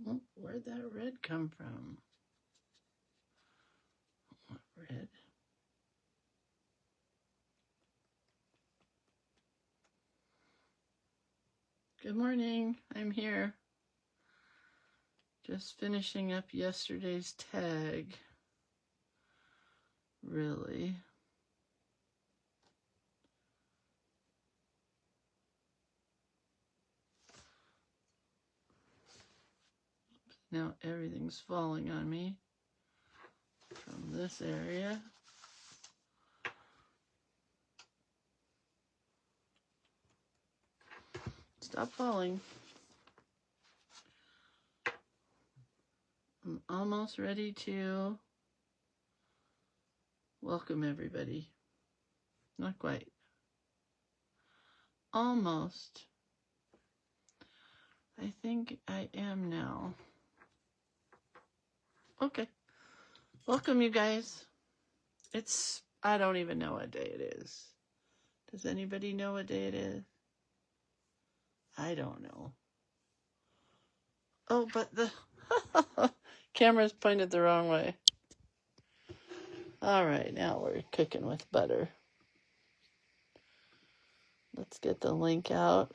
Oh, where'd that red come from? What red? Good morning. I'm here. Just finishing up yesterday's tag. Really. Now everything's falling on me from this area. Stop falling. I'm almost ready to welcome everybody. Not quite. Almost. I think I am now. Okay. Welcome, you guys. I don't even know what day it is. Does anybody know what day it is? I don't know. Oh, but the camera's pointed the wrong way. All right, now we're cooking with butter. Let's get the link out.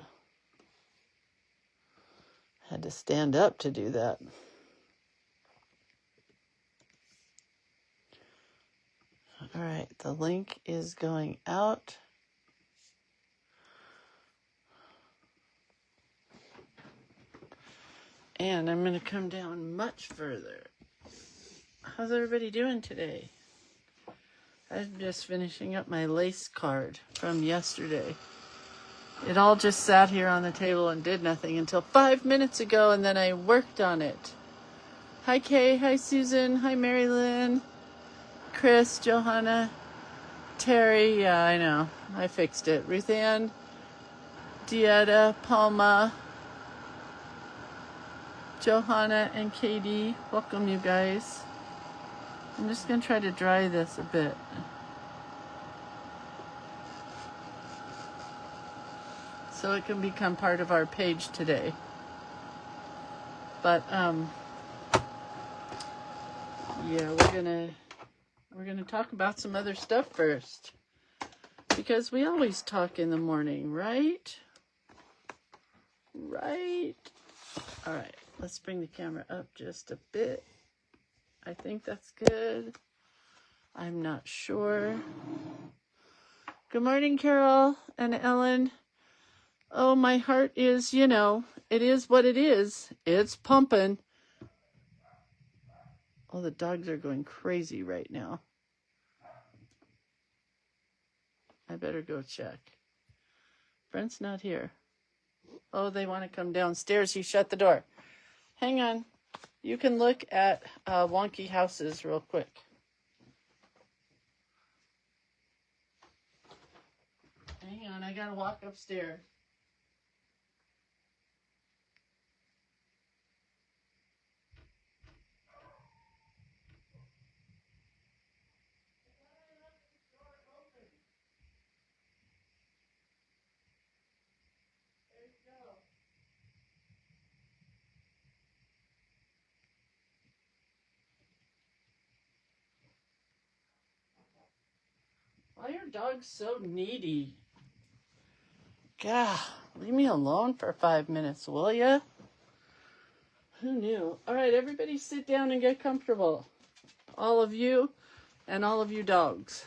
Had to stand up to do that. All right, the link is going out. And I'm going to come down much further. How's everybody doing today? I'm just finishing up my lace card from yesterday. It all just sat here on the table and did nothing until 5 minutes ago, and then I worked on it. Hi, Kay. Hi, Susan. Hi, Mary Lynn. Chris, Johanna, Terry. Yeah, I know. I fixed it. Ruth Ann, Dieta, Palma, Johanna, and Katie. Welcome, you guys. I'm just going to try to dry this a bit. So it can become part of our page today. But yeah, we're gonna talk about some other stuff first, because we always talk in the morning, right? Right. All right, let's bring the camera up just a bit. I think that's good. I'm not sure. Good morning, Carol and Ellen. Oh, my heart is, it is what it is. It's pumping. Oh, the dogs are going crazy right now. I better go check. Brent's not here. Oh, they want to come downstairs. He shut the door. Hang on. You can look at Wonky Houses real quick. Hang on, I gotta walk upstairs. Why are dogs so needy? God, leave me alone for 5 minutes, will ya? Who knew? All right, everybody sit down and get comfortable. All of you and all of you dogs.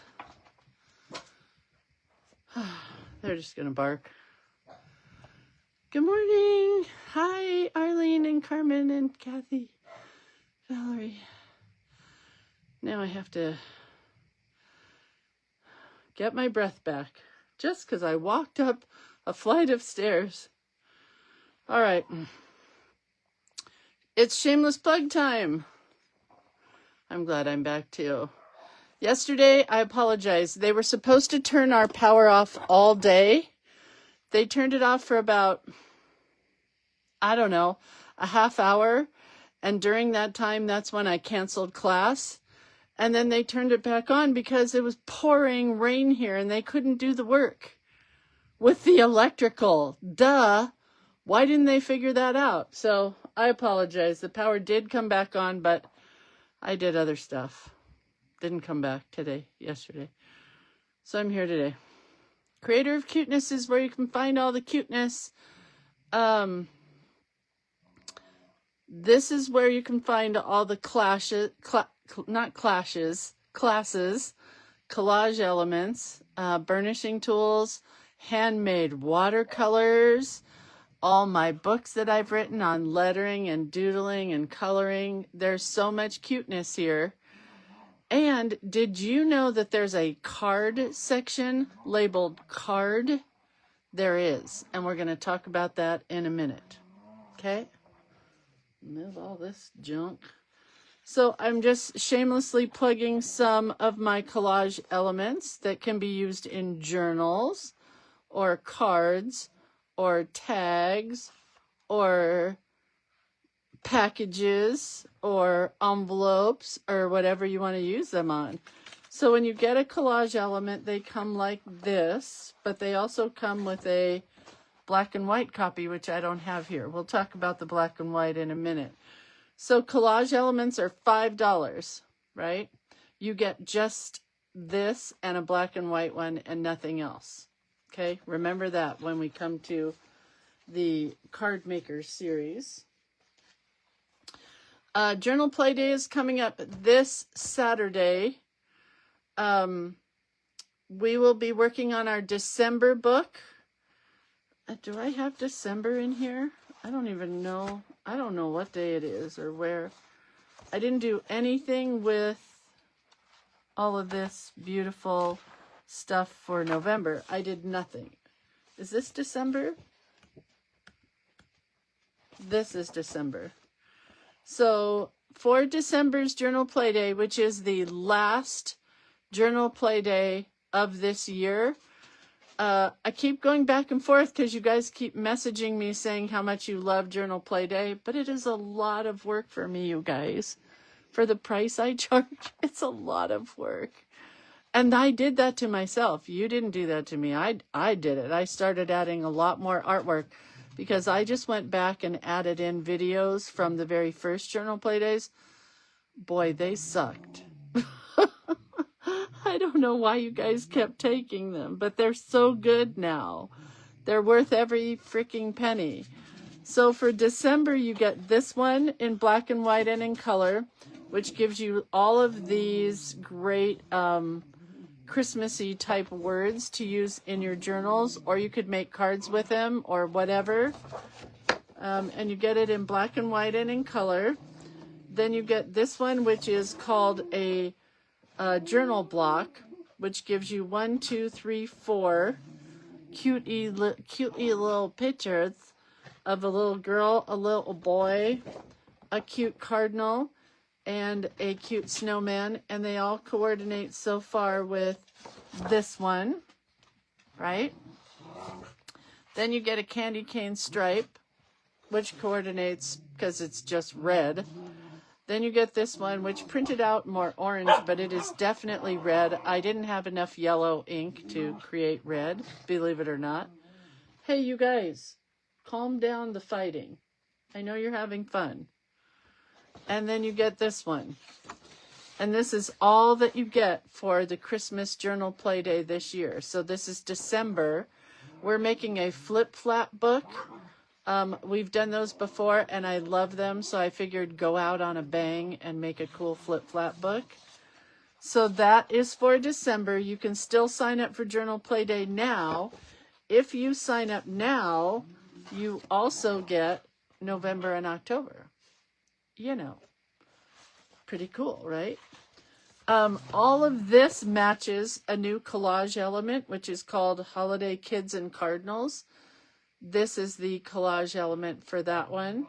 They're just going to bark. Good morning. Hi, Arlene and Carmen and Kathy, Valerie. Now I have to get my breath back just because I walked up a flight of stairs. All right. It's shameless plug time. I'm glad I'm back too. Yesterday, I apologize. They were supposed to turn our power off all day. They turned it off for about, I don't know, a half hour. And during that time, that's when I canceled class. And then they turned it back on because it was pouring rain here and they couldn't do the work with the electrical. Duh. Why didn't they figure that out? So I apologize. The power did come back on, but I did other stuff. Didn't come back yesterday. So I'm here today. Creator of Cuteness is where you can find all the cuteness. This is where you can find all the classes, collage elements, burnishing tools, handmade watercolors, all my books that I've written on lettering and doodling and coloring. There's so much cuteness here. And did you know that there's a card section labeled card? There is. And we're going to talk about that in a minute. Okay? Move all this junk. So I'm just shamelessly plugging some of my collage elements that can be used in journals or cards or tags or packages or envelopes or whatever you want to use them on. So when you get a collage element, they come like this, but they also come with a black and white copy, which I don't have here. We'll talk about the black and white in a minute. So collage elements are $5, right? You get just this and a black and white one and nothing else. Okay, remember that when we come to the Card Makers series. Journal Play Day is coming up this Saturday. We will be working on our December book. Do I have December in here? I don't even know. I don't know what day it is or where. I didn't do anything with all of this beautiful stuff for November. I did nothing. Is this December? This is December. So for December's Journal Play Day, which is the last Journal Play Day of this year, I keep going back and forth because you guys keep messaging me saying how much you love Journal Play Day, but it is a lot of work for me, you guys. For the price I charge, it's a lot of work. And I did that to myself. You didn't do that to me. I did it. I started adding a lot more artwork because I just went back and added in videos from the very first Journal Play Days. Boy, they sucked. I don't know why you guys kept taking them, but they're so good now. They're worth every freaking penny. So for December, you get this one in black and white and in color, which gives you all of these great Christmassy type words to use in your journals, or you could make cards with them or whatever. And you get it in black and white and in color. Then you get this one, which is called a journal block, which gives you 1, 2, 3, 4 cutey little pictures of a little girl, a little boy, a cute cardinal, and a cute snowman, and they all coordinate so far with this one, right? Then you get a candy cane stripe, which coordinates because it's just red. Then you get this one, which printed out more orange, but it is definitely red. I didn't have enough yellow ink to create red, believe it or not. Hey, you guys, calm down the fighting. I know you're having fun. And then you get this one. And this is all that you get for the Christmas Journal Play Day this year. So this is December. We're making a flip-flap book. We've done those before, and I love them, so I figured go out on a bang and make a cool flip-flap book. So that is for December. You can still sign up for Journal Play Day now. If you sign up now, you also get November and October. You know, pretty cool, right? All of this matches a new collage element, which is called Holiday Kids and Cardinals. This is the collage element for that one.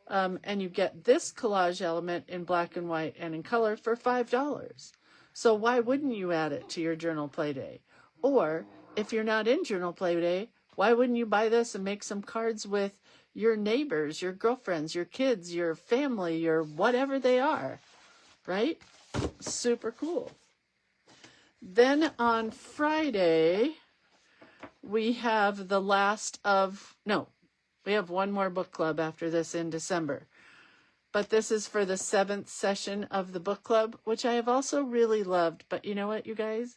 And you get this collage element in black and white and in color for $5. So why wouldn't you add it to your Journal Play Day? Or if you're not in Journal Play Day, why wouldn't you buy this and make some cards with your neighbors, your girlfriends, your kids, your family, your whatever they are, right? Super cool. Then on Friday, we have the last of, no, We have one more book club after this in December. But this is for the 7th session of the book club, which I have also really loved. But you know what, you guys?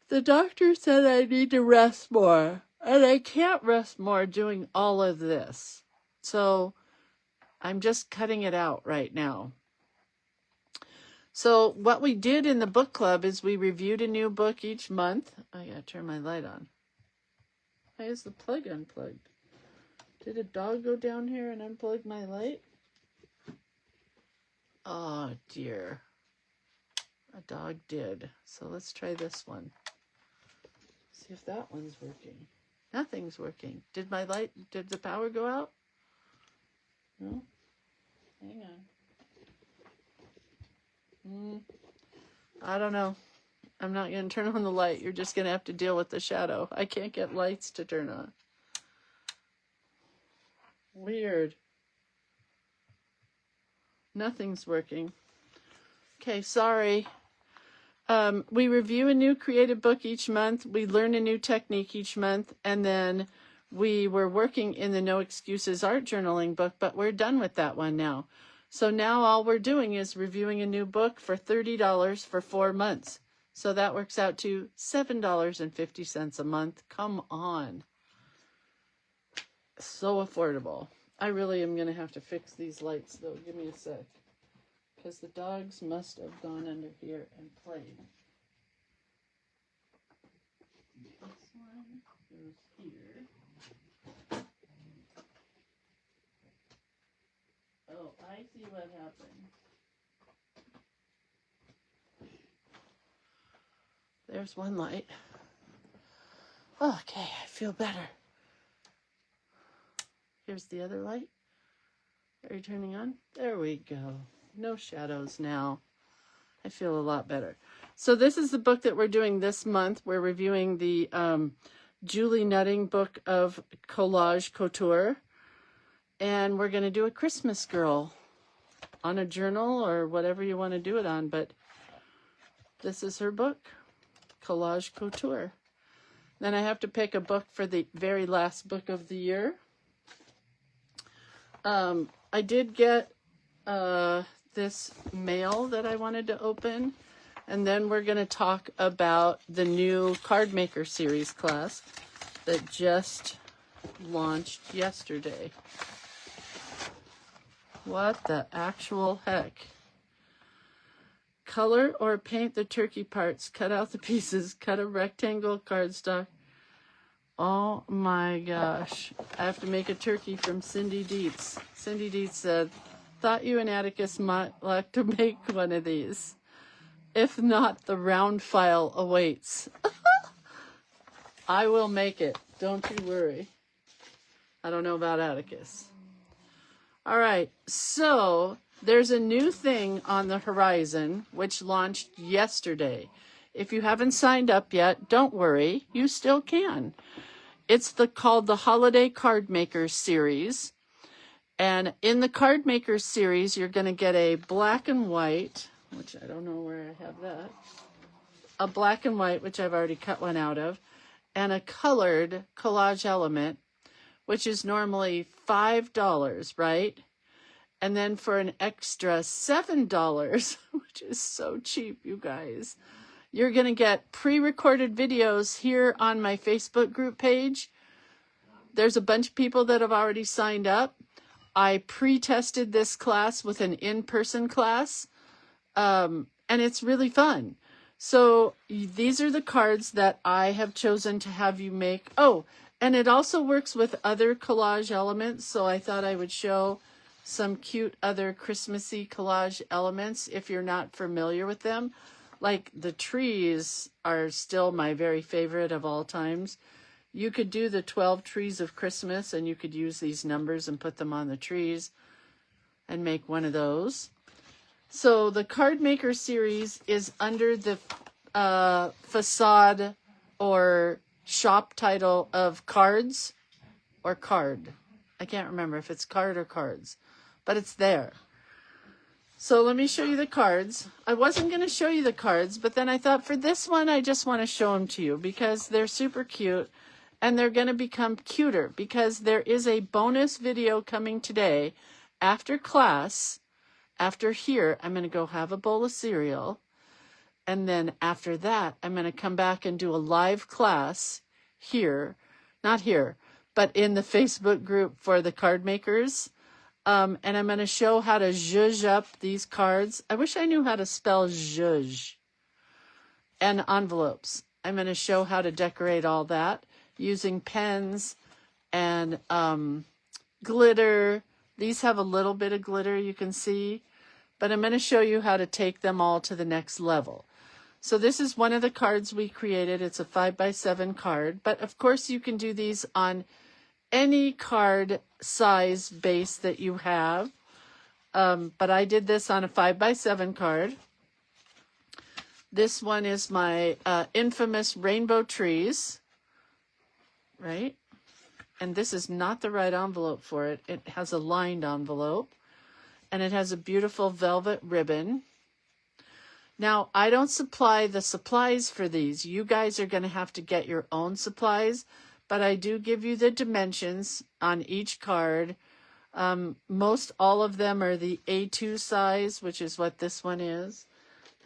The doctor said I need to rest more. And I can't rest more doing all of this. So I'm just cutting it out right now. So what we did in the book club is we reviewed a new book each month. I gotta turn my light on. Why is the plug unplugged? Did a dog go down here and unplug my light? Oh dear. A dog did. So let's try this one. See if that one's working. Nothing's working. Did the power go out? No? Hang on. I don't know. I'm not going to turn on the light. You're just going to have to deal with the shadow. I can't get lights to turn on. Weird. Nothing's working. Okay, sorry. We review a new creative book each month. We learn a new technique each month. And then we were working in the No Excuses art journaling book, but we're done with that one now. So now all we're doing is reviewing a new book for $30 for 4 months. So that works out to $7.50 a month. Come on. So affordable. I really am going to have to fix these lights, though. Give me a sec. Because the dogs must have gone under here and played. This one goes here. Oh, I see what happened. There's one light. Okay, I feel better. Here's the other light. Are you turning on? There we go. No shadows now. I feel a lot better. So this is the book that we're doing this month. We're reviewing the Julie Nutting book of Collage Couture. And we're going to do a Christmas girl on a journal or whatever you want to do it on. But this is her book, Collage Couture. Then I have to pick a book for the very last book of the year. I did get this mail that I wanted to open, and then we're going to talk about the new Card Maker Series class that just launched yesterday. What the actual heck? Color or paint the turkey parts, cut out the pieces, cut a rectangle cardstock. Oh my gosh. I have to make a turkey from Cindy Dietz. Cindy Dietz said, thought you and Atticus might like to make one of these. If not, the round file awaits. I will make it. Don't you worry. I don't know about Atticus. All right. So there's a new thing on the horizon, which launched yesterday. If you haven't signed up yet, don't worry. You still can. It's called the Holiday Card Maker Series. And in the Card Maker Series, you're going to get a black and white, which I don't know where I have that. A black and white, which I've already cut one out of, and a colored collage element, which is normally $5, right? And then for an extra $7, which is so cheap, you guys, you're going to get pre-recorded videos here on my Facebook group page. There's a bunch of people that have already signed up. I pre-tested this class with an in-person class, and it's really fun. So these are the cards that I have chosen to have you make. Oh, and it also works with other collage elements, so I thought I would show some cute other Christmassy collage elements if you're not familiar with them. Like the trees are still my very favorite of all times. You could do the 12 trees of Christmas, and you could use these numbers and put them on the trees and make one of those. So the Card Maker Series is under the facade or shop title of Cards or Card. I can't remember if it's Card or Cards, but it's there. So let me show you the cards. I wasn't going to show you the cards, but then I thought for this one, I just want to show them to you because they're super cute. and they're going to become cuter because there is a bonus video coming today after class. After here, I'm going to go have a bowl of cereal. And then after that, I'm going to come back and do a live class here, not here, but in the Facebook group for the card makers. And I'm going to show how to zhuzh up these cards. I wish I knew how to spell zhuzh. And envelopes. I'm going to show how to decorate all that using pens and glitter. These have a little bit of glitter, you can see. But I'm going to show you how to take them all to the next level. So this is one of the cards we created. It's a 5x7 card. But of course you can do these on any card size base that you have. But I did this on a 5x7 card. This one is my infamous rainbow trees, right? And this is not the right envelope for it. It has a lined envelope. And it has a beautiful velvet ribbon. Now, I don't supply the supplies for these. You guys are going to have to get your own supplies. But I do give you the dimensions on each card. Most all of them are the A2 size, which is what this one is.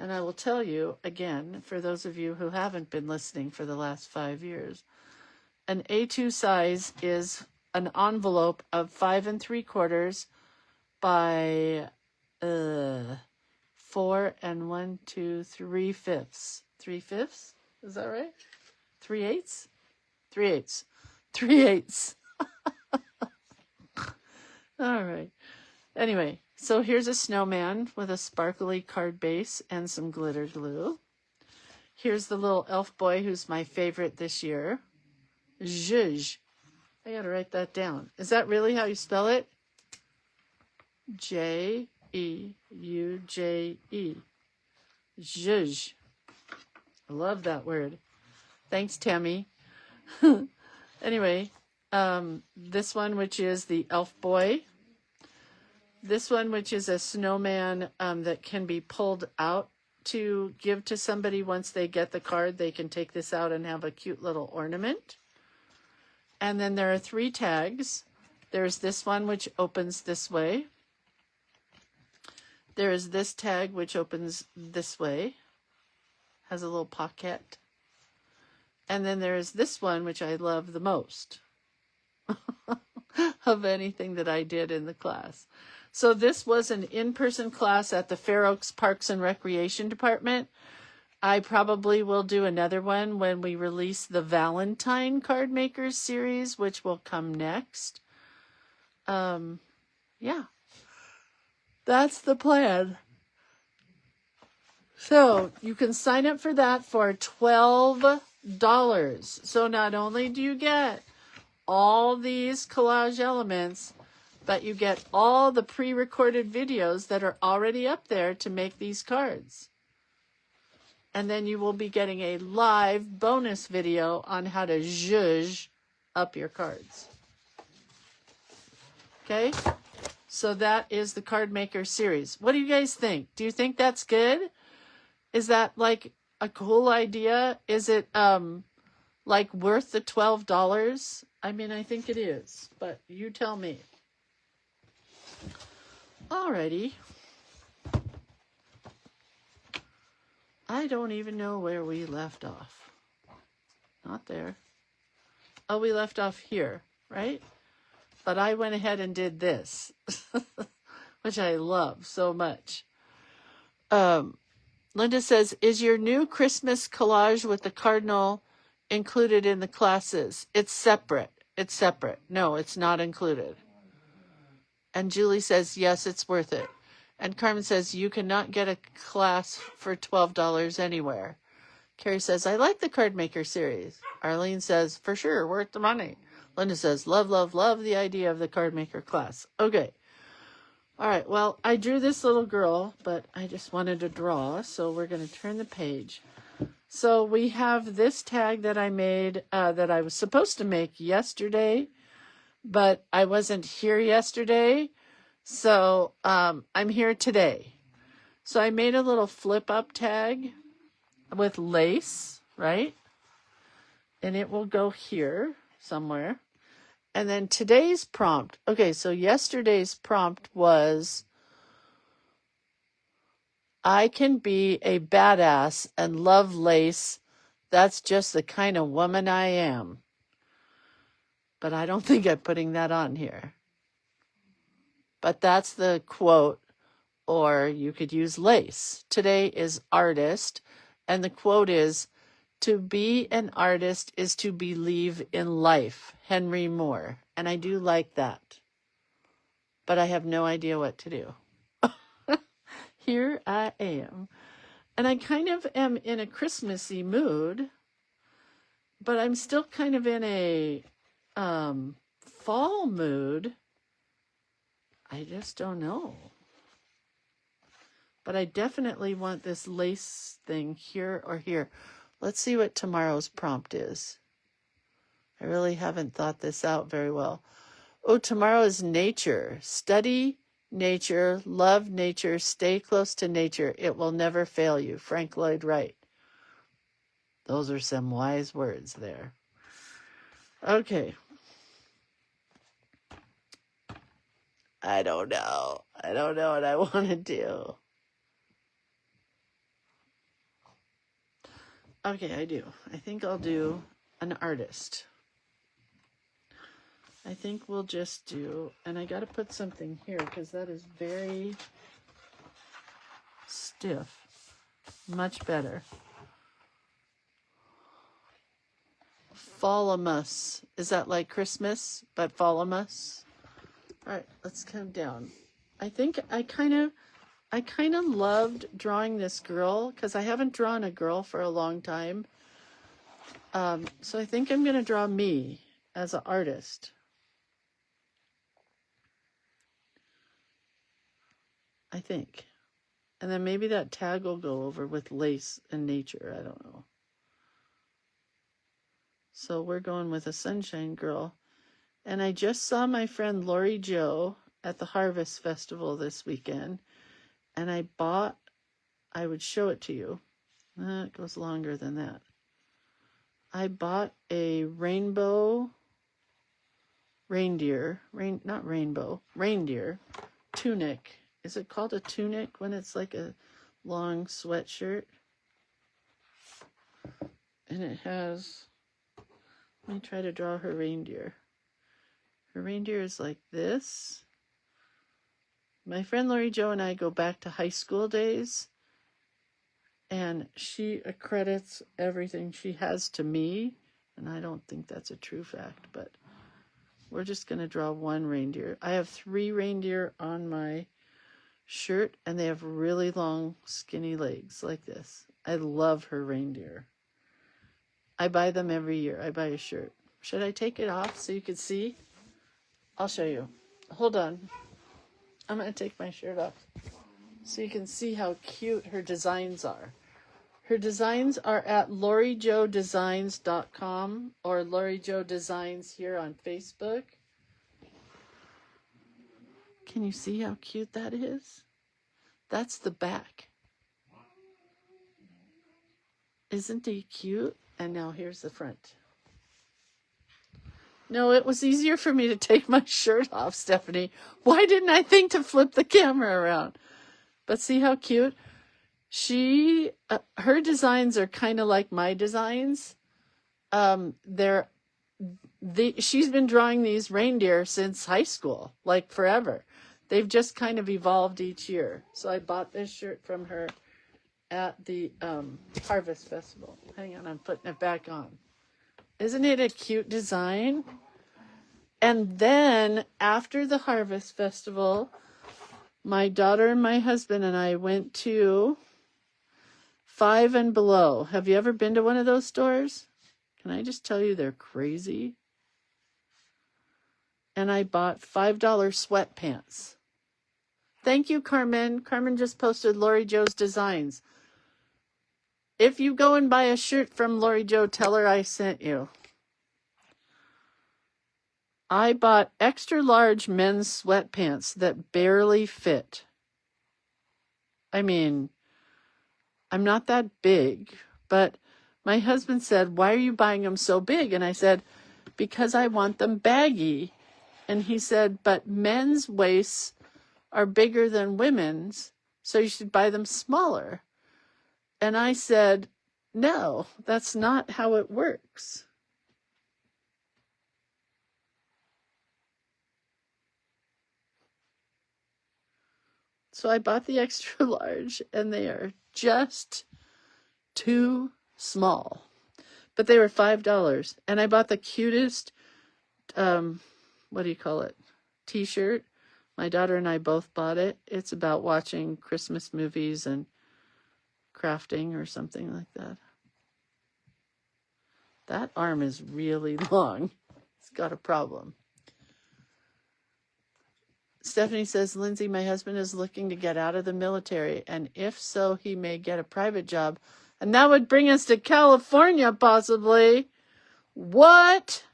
And I will tell you, again, for those of you who haven't been listening for the last 5 years, an A2 size is an envelope of 5 3/4 by 4 and 1, 2, 3/5. 3/5? Is that right? 3/8? 3/8. 3/8. All right. Anyway, so here's a snowman with a sparkly card base and some glitter glue. Here's the little elf boy who's my favorite this year. Zhuzh. I gotta write that down. Is that really how you spell it? J-E-U-J-E. Zhuzh. I love that word. Thanks, Tammy. Anyway, this one, which is the elf boy. This one, which is a snowman that can be pulled out to give to somebody once they get the card. They can take this out and have a cute little ornament. And then there are 3 tags. There's this one, which opens this way. There is this tag, which opens this way. Has a little pocket. And then there is this one, which I love the most of anything that I did in the class. So this was an in-person class at the Fair Oaks Parks and Recreation Department. I probably will do another one when we release the Valentine Card Makers series, which will come next. Yeah, that's the plan. So you can sign up for that for $12. So not only do you get all these collage elements, but you get all the pre-recorded videos that are already up there to make these cards. And then you will be getting a live bonus video on how to zhuzh up your cards. Okay? So that is the Card Maker series. What do you guys think? Do you think that's good? Is that like a cool idea? Is it like worth the $12? I mean, I think it is, but you tell me. Alrighty. I don't even know where we left off. Not there. Oh, we left off here, right? But I went ahead and did this, which I love so much. Linda says, is your new Christmas collage with the cardinal included in the classes? It's separate. It's separate. No, it's not included. And Julie says, yes, it's worth it. And Carmen says, you cannot get a class for $12 anywhere. Carrie says, I like the Card Maker series. Arlene says, for sure, worth the money. Linda says, love, love, love the idea of the Card Maker class. Okay. All right, well, I drew this little girl, but I just wanted to draw, so we're going to turn the page. So we have this tag that I made that I was supposed to make yesterday, but I wasn't here yesterday, so I'm here today. So I made a little flip-up tag with lace, right? And it will go here. somewhere. And then today's prompt. Okay, so yesterday's prompt was, I can be a badass and love lace. That's just the kind of woman I am. But I don't think I'm putting that on here. But that's the quote, or you could use lace. Today is artist, and the quote is, to be an artist is to believe in life. Henry Moore. And I do like that. But I have no idea what to do. Here I am. And I kind of am in a Christmassy mood, but I'm still kind of in a fall mood. I just don't know. But I definitely want this lace thing here or here. Let's see what tomorrow's prompt is. I really haven't thought this out very well. Oh, tomorrow is nature. Study nature, love nature, stay close to nature. It will never fail you. Frank Lloyd Wright. Those are some wise words there. Okay. I don't know. I don't know what I want to do. Okay, I do. I think I'll do an artist. I think we'll just do, and I got to put something here because that is very stiff. Much better. Fallamus. Is that like Christmas, but Fallamus? All right, let's come down. I think I kind of loved drawing this girl because I haven't drawn a girl for a long time. So I think I'm going to draw me as an artist. I think. And then maybe that tag will go over with lace and nature. I don't know. So we're going with a sunshine girl. And I just saw my friend Lori Jo at the Harvest Festival this weekend. And I would show it to you. It goes longer than that. I bought a reindeer tunic. Is it called a tunic when it's like a long sweatshirt? And it has, let me try to draw her reindeer. Her reindeer is like this. My friend Lori Jo and I go back to high school days, and she accredits everything she has to me, and I don't think that's a true fact, but we're just going to draw one reindeer. I have 3 reindeer on my shirt, and they have really long, skinny legs like this. I love her reindeer. I buy them every year. I buy a shirt. Should I take it off so you can see? I'll show you. Hold on. I'm going to take my shirt off so you can see how cute her designs are. Her designs are at LoriJoDesigns.com or Lori Jo Designs here on Facebook. Can you see how cute that is? That's the back. Isn't he cute? And now here's the front. No, it was easier for me to take my shirt off, Stephanie. Why didn't I think to flip the camera around? But see how cute? Her designs are kind of like my designs. She's been drawing these reindeer since high school, like forever. They've just kind of evolved each year. So I bought this shirt from her at the Harvest Festival. Hang on, I'm putting it back on. Isn't it a cute design? And then after the Harvest Festival, my daughter and my husband and I went to Five and Below. Have you ever been to one of those stores? Can I just tell you they're crazy? And I bought $5 sweatpants. Thank you, Carmen. Carmen just posted Lori Jo's designs. If you go and buy a shirt from Lori Jo, tell her I sent you. I bought extra large men's sweatpants that barely fit. I mean, I'm not that big, but my husband said, why are you buying them so big? And I said, because I want them baggy. And he said, but men's waists are bigger than women's, so you should buy them smaller. And I said, no, that's not how it works. So I bought the extra large, and they are just too small. But they were $5. And I bought the cutest, what do you call it? T-shirt. My daughter and I both bought it. It's about watching Christmas movies and crafting or something like that. That arm is really long. It's got a problem. Stephanie says, Lindsay, my husband is looking to get out of the military, and if so, he may get a private job. And that would bring us to California, possibly. What?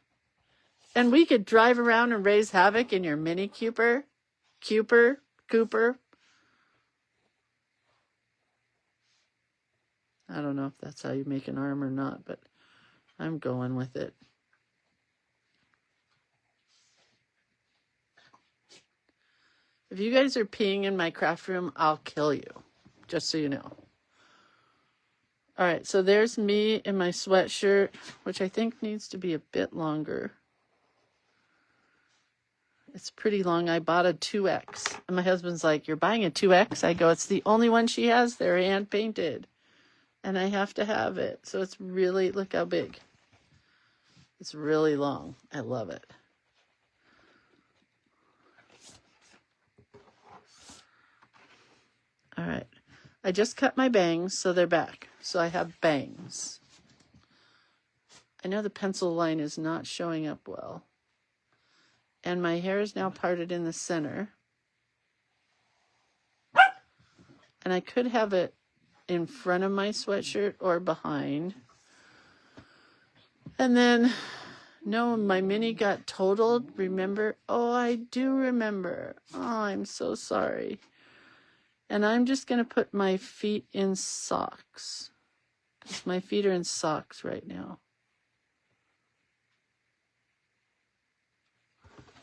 And we could drive around and raise havoc in your Mini Cooper? Cooper? I don't know if that's how you make an arm or not, but I'm going with it. If you guys are peeing in my craft room, I'll kill you, just so you know. All right, so there's me in my sweatshirt, which I think needs to be a bit longer. It's pretty long. I bought a 2X. And my husband's like, you're buying a 2X? I go, it's the only one she has there, hand painted. And I have to have it. So it's really, look how big. It's really long. I love it. All right. I just cut my bangs, so they're back. So I have bangs. I know the pencil line is not showing up well. And my hair is now parted in the center. And I could have it in front of my sweatshirt or behind. And then, no, my mini got totaled. Remember? Oh, I do remember. Oh, I'm so sorry. And I'm just going to put my feet in socks. Because my feet are in socks right now.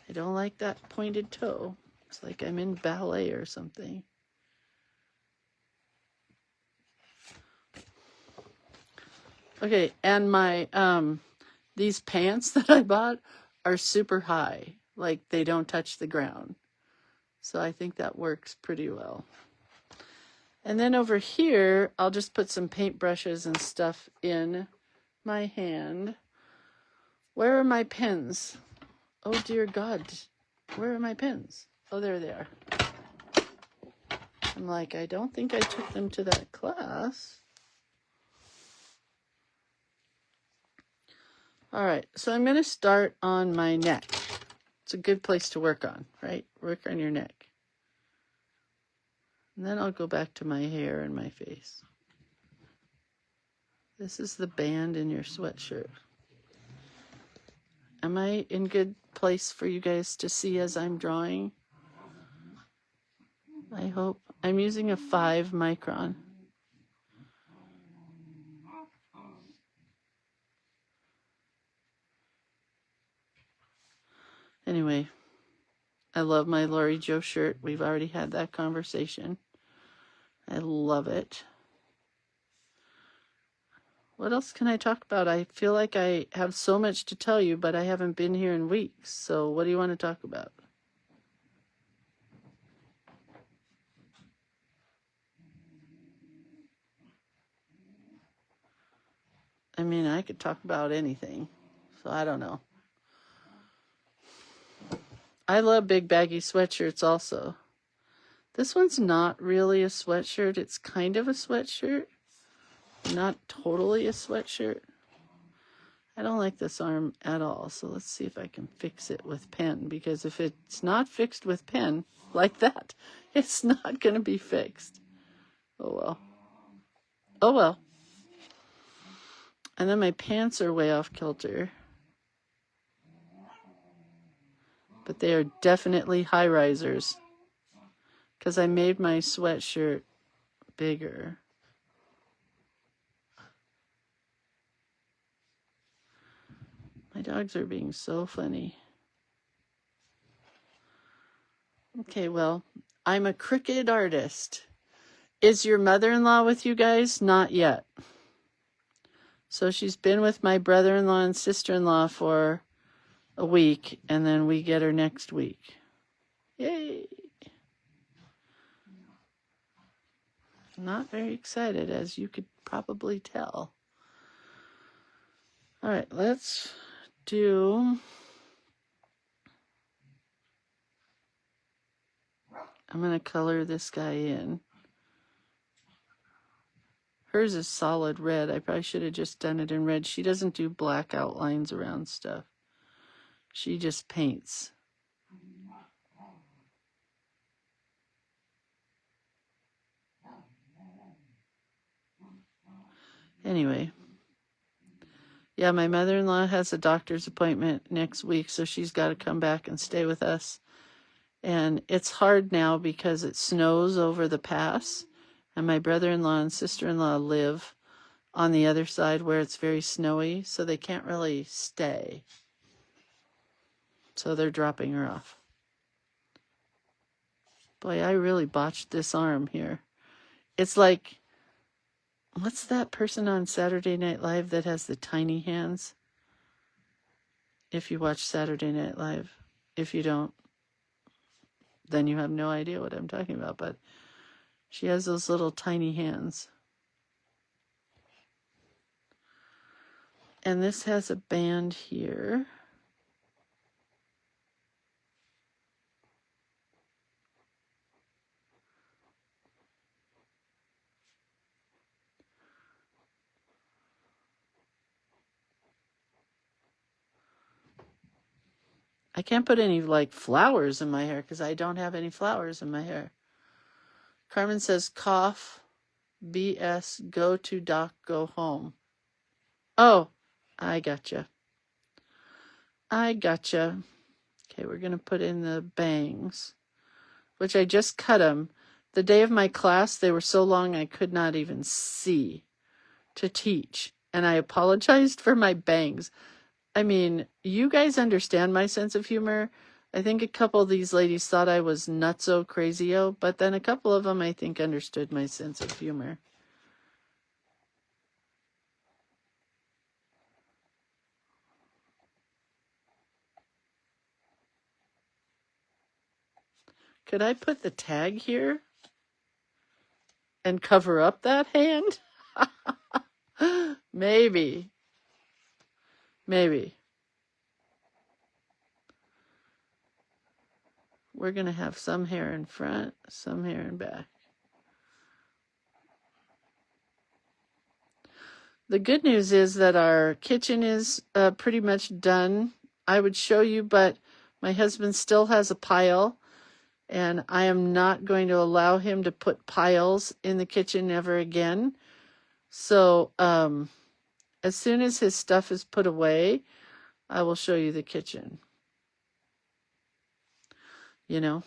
I don't like that pointed toe. It's like I'm in ballet or something. Okay, and my, these pants that I bought are super high. Like, they don't touch the ground. So I think that works pretty well. And then over here, I'll just put some paintbrushes and stuff in my hand. Where are my pens? Oh, dear God. Where are my pens? Oh, there they are. I'm like, I don't think I took them to that class. All right, so I'm going to start on my neck. It's a good place to work on, right? Work on your neck. And then I'll go back to my hair and my face. This is the band in your sweatshirt. Am I in good place for you guys to see as I'm drawing? I hope. I'm using a 5 micron. Anyway, I love my Lori Jo shirt. We've already had that conversation. I love it. What else can I talk about? I feel like I have so much to tell you, but I haven't been here in weeks. So what do you want to talk about? I mean, I could talk about anything. So I don't know. I love big baggy sweatshirts also. This one's not really a sweatshirt. It's kind of a sweatshirt. Not totally a sweatshirt. I don't like this arm at all. So let's see if I can fix it with pen. Because if it's not fixed with pen, like that, it's not going to be fixed. Oh well. Oh well. And then my pants are way off kilter. But they are definitely high risers. Because I made my sweatshirt bigger. My My dogs are being so funny. Okay, well, I'm a crooked artist. Is your mother-in-law with you guys? Not yet. So she's been with my brother-in-law and sister-in-law for a week, and then we get her next week. Yay! Not very excited, as you could probably tell. All right, let's do... I'm going to color this guy in. Hers is solid red. I probably should have just done it in red. She doesn't do black outlines around stuff. She just paints. Anyway. Yeah, my mother-in-law has a doctor's appointment next week, so she's got to come back and stay with us. And it's hard now because it snows over the pass, and my brother-in-law and sister-in-law live on the other side where it's very snowy, so they can't really stay. So they're dropping her off. Boy, I really botched this arm here. It's like, what's that person on Saturday Night Live that has the tiny hands? If you watch Saturday Night Live. If you don't, then you have no idea what I'm talking about. But she has those little tiny hands. And this has a band here. I can't put any like flowers in my hair because I don't have any flowers in my hair. Carmen says cough, BS, go to doc, go home. Oh, I gotcha. I gotcha. Okay, we're going to put in the bangs, which I just cut them. The day of my class, they were so long I could not even see to teach. And I apologized for my bangs. I mean, you guys understand my sense of humor. I think a couple of these ladies thought I was nutso crazyo, but then a couple of them I think understood my sense of humor. Could I put the tag here and cover up that hand? Maybe. Maybe. We're going to have some hair in front, some hair in back. The good news is that our kitchen is pretty much done. I would show you, but my husband still has a pile, and I am not going to allow him to put piles in the kitchen ever again. So as soon as his stuff is put away, I will show you the kitchen. You know?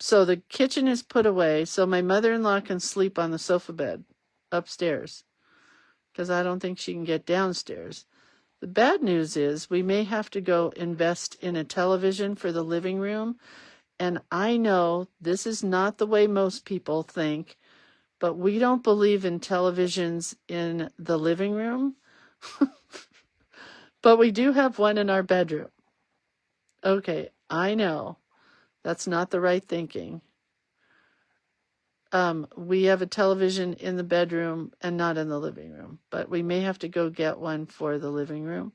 So the kitchen is put away, so my mother-in-law can sleep on the sofa bed upstairs, because I don't think she can get downstairs. The bad news is we may have to go invest in a television for the living room, and I know this is not the way most people think, but we don't believe in televisions in the living room, but we do have one in our bedroom. Okay, I know. That's not the right thinking. We have a television in the bedroom and not in the living room, but we may have to go get one for the living room.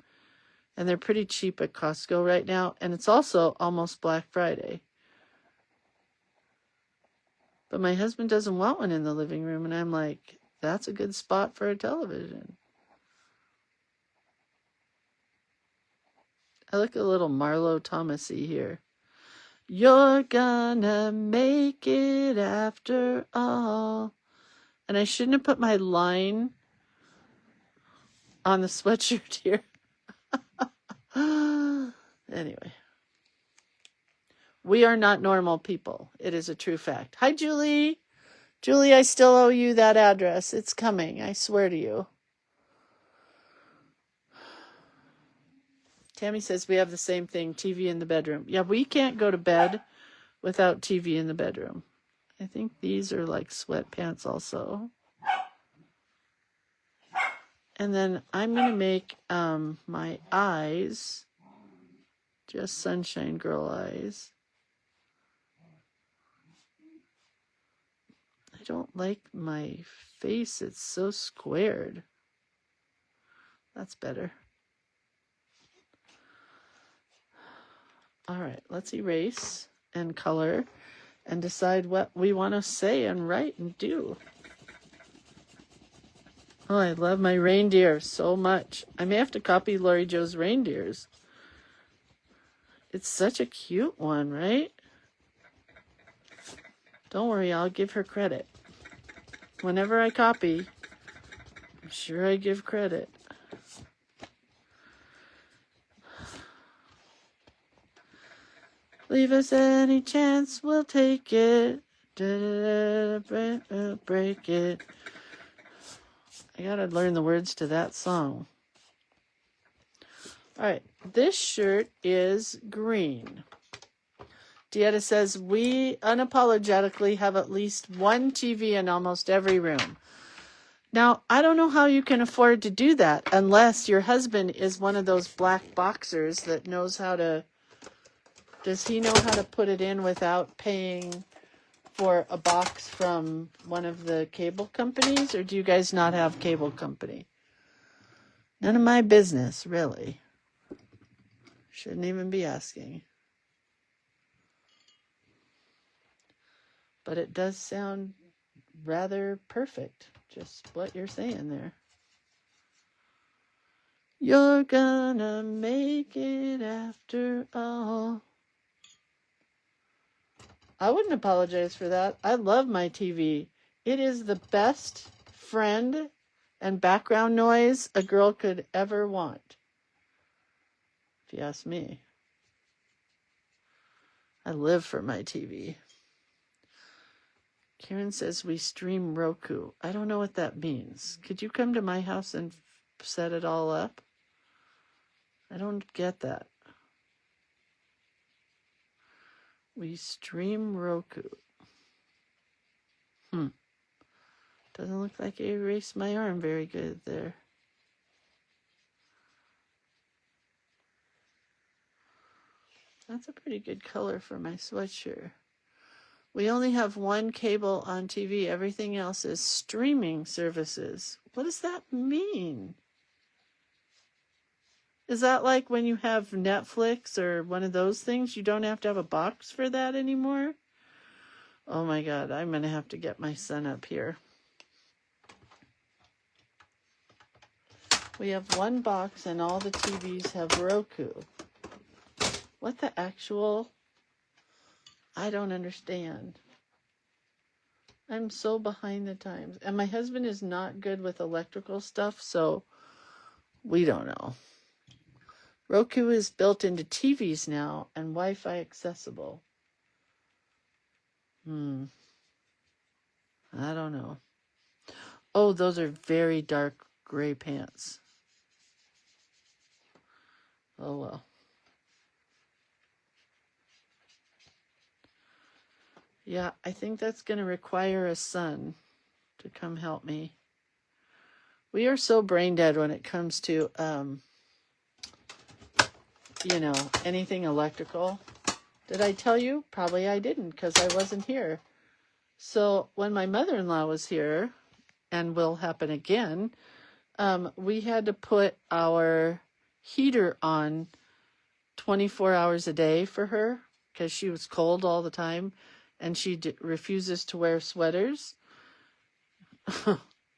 And they're pretty cheap at Costco right now, and it's also almost Black Friday. But my husband doesn't want one in the living room, and I'm like, that's a good spot for a television. I look a little Marlo Thomas-y here. You're gonna make it after all. And I shouldn't have put my line on the sweatshirt here. Anyway. We are not normal people. It is a true fact. Hi, Julie. Julie, I still owe you that address. It's coming. I swear to you. Tammy says we have the same thing, TV in the bedroom. Yeah, we can't go to bed without TV in the bedroom. I think these are like sweatpants also. And then I'm going to make my eyes just Sunshine Girl eyes. I don't like my face. It's so squared. That's better. All right, let's erase and color and decide what we want to say and write and do. Oh, I love my reindeer so much. I may have to copy Lori Jo's reindeers. It's such a cute one, right? Don't worry, I'll give her credit. Whenever I copy, I'm sure I give credit. Leave us any chance, we'll take it. Break it. I gotta learn the words to that song. All right, this shirt is green. Dieta says, we unapologetically have at least one TV in almost every room. Now, I don't know how you can afford to do that unless your husband is one of those black boxers that knows how to... Does he know how to put it in without paying for a box from one of the cable companies? Or do you guys not have cable company? None of my business, really. Shouldn't even be asking. But it does sound rather perfect, just what you're saying there. You're gonna make it after all. I wouldn't apologize for that. I love my TV. It is the best friend and background noise a girl could ever want, if you ask me. I live for my TV. Karen says we stream Roku. I don't know what that means. Could you come to my house and set it all up? I don't get that. We stream Roku. Doesn't look like I erased my arm very good there. That's a pretty good color for my sweatshirt. We only have one cable on TV. Everything else is streaming services. What does that mean? Is that like when you have Netflix or one of those things? You don't have to have a box for that anymore? Oh my God, I'm going to have to get my son up here. We have one box and all the TVs have Roku. What the actual... I don't understand. I'm so behind the times. And my husband is not good with electrical stuff, so we don't know. Roku is built into TVs now and Wi-Fi accessible. I don't know. Oh, those are very dark gray pants. Oh, well. Yeah, I think that's going to require a son to come help me. We are so brain dead when it comes to, anything electrical. Did I tell you? Probably I didn't because I wasn't here. So when my mother-in-law was here, and will happen again, we had to put our heater on 24 hours a day for her because she was cold all the time. And she refuses to wear sweaters.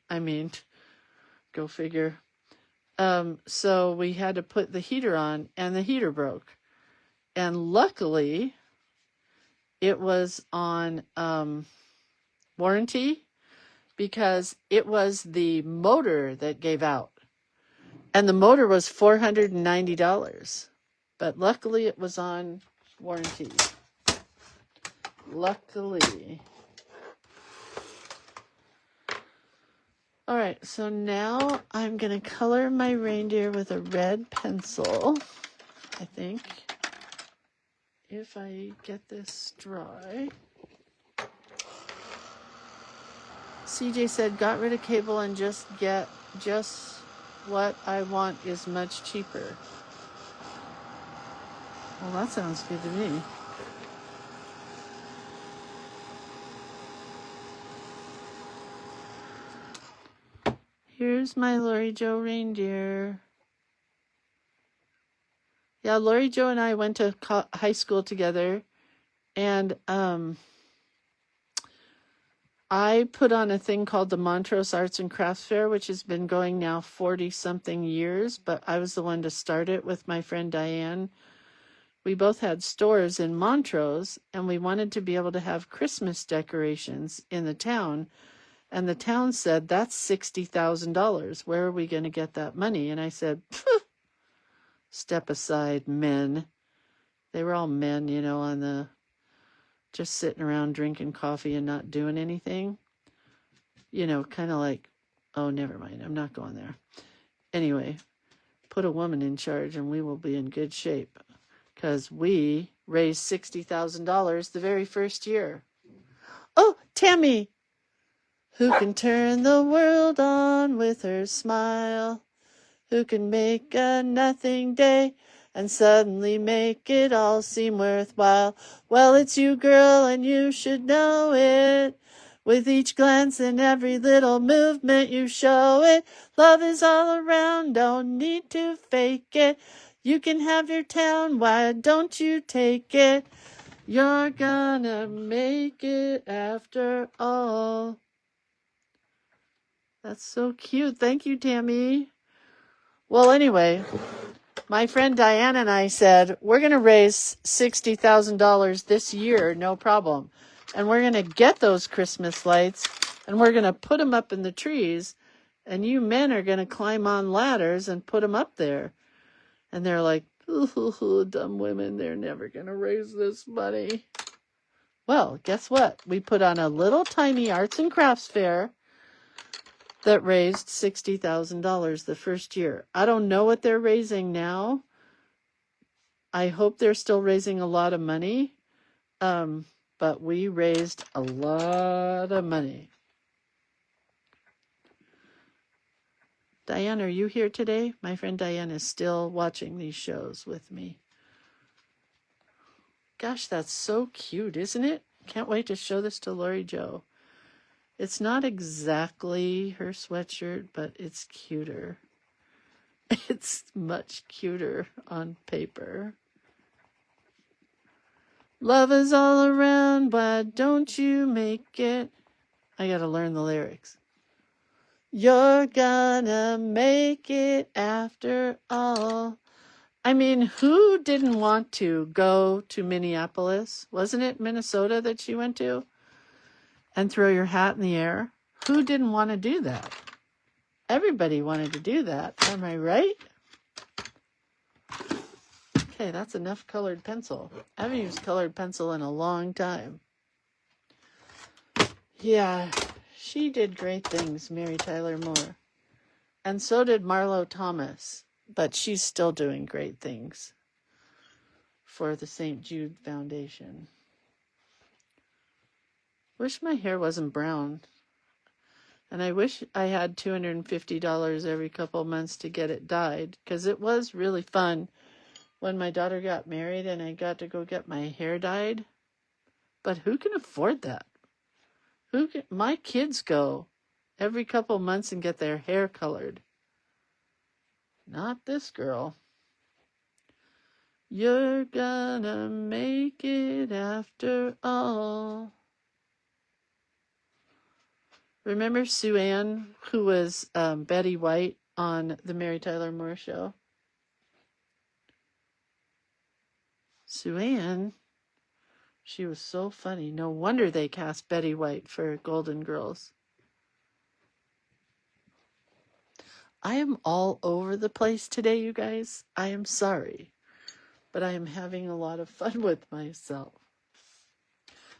I mean, go figure. So we had to put the heater on, and the heater broke. And luckily, it was on warranty because it was the motor that gave out. And the motor was $490. But luckily, it was on warranty. Luckily. All right, so now I'm going to color my reindeer with a red pencil, I think, if I get this dry. CJ said, got rid of cable and just get just what I want is much cheaper. Well, that sounds good to me. Here's my Lori Jo reindeer. Yeah, Lori Jo and I went to high school together, and I put on a thing called the Montrose Arts and Crafts Fair, which has been going now 40-something years, but I was the one to start it with my friend Diane. We both had stores in Montrose, and we wanted to be able to have Christmas decorations in the town. And the town said, that's $60,000. Where are we going to get that money? And I said, step aside, men. They were all men, you know, on the just sitting around drinking coffee and not doing anything. You know, kind of like, oh, never mind, I'm not going there. Anyway, put a woman in charge and we will be in good shape, because we raised $60,000 the very first year. Oh, Tammy! Who can turn the world on with her smile? Who can make a nothing day and suddenly make it all seem worthwhile? Well, it's you, girl, and you should know it. With each glance and every little movement you show it. Love is all around, don't need to fake it. You can have your town, why don't you take it? You're gonna make it after all. That's so cute. Thank you, Tammy. Well, anyway, my friend Diane and I said, we're going to raise $60,000 this year, no problem. And we're going to get those Christmas lights, and we're going to put them up in the trees, and you men are going to climb on ladders and put them up there. And they're like, ooh, dumb women, they're never going to raise this money. Well, guess what? We put on a little tiny arts and crafts fair that raised $60,000 the first year. I don't know what they're raising now. I hope they're still raising a lot of money. But we raised a lot of money. Diane, are you here today? My friend Diane is still watching these shows with me. Gosh, that's so cute, isn't it? Can't wait to show this to Lori Jo. It's not exactly her sweatshirt, but it's cuter. It's much cuter on paper. Love is all around, why don't you make it? I gotta learn the lyrics. You're gonna make it after all. I mean, who didn't want to go to Minneapolis? Wasn't it Minnesota that she went to? And throw your hat in the air? Who didn't want to do that? Everybody wanted to do that. Am I right? Okay, that's enough colored pencil. I haven't used colored pencil in a long time. Yeah, she did great things, Mary Tyler Moore. And so did Marlo Thomas. But she's still doing great things for the St. Jude Foundation. Wish my hair wasn't brown. And I wish I had $250 every couple months to get it dyed, because it was really fun when my daughter got married and I got to go get my hair dyed. But who can afford that? My kids go every couple months and get their hair colored. Not this girl. You're gonna make it after all. Remember Sue Ann, who was Betty White on the Mary Tyler Moore Show? Sue Ann, she was so funny. No wonder they cast Betty White for Golden Girls. I am all over the place today, you guys. I am sorry, but I am having a lot of fun with myself.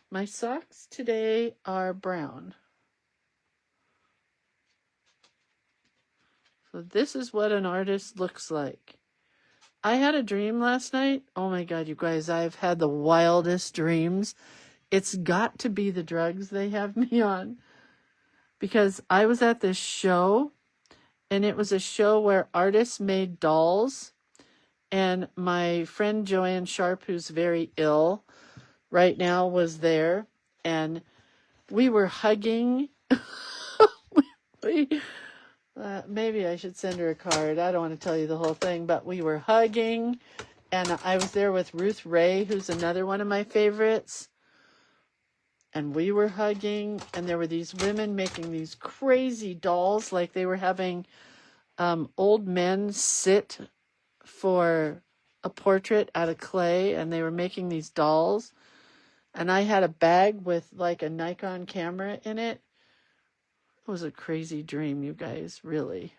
My socks today are brown. So this is what an artist looks like. I had a dream last night. Oh my God, you guys, I've had the wildest dreams. It's got to be the drugs they have me on. Because I was at this show, and it was a show where artists made dolls. And my friend Joanne Sharp, who's very ill right now, was there. And we were hugging. Maybe I should send her a card. I don't want to tell you the whole thing, but we were hugging. And I was there with Ruth Ray, who's another one of my favorites. And we were hugging, and there were these women making these crazy dolls, like they were having old men sit for a portrait out of clay, and they were making these dolls. And I had a bag with like a Nikon camera in it. It was a crazy dream, you guys, really.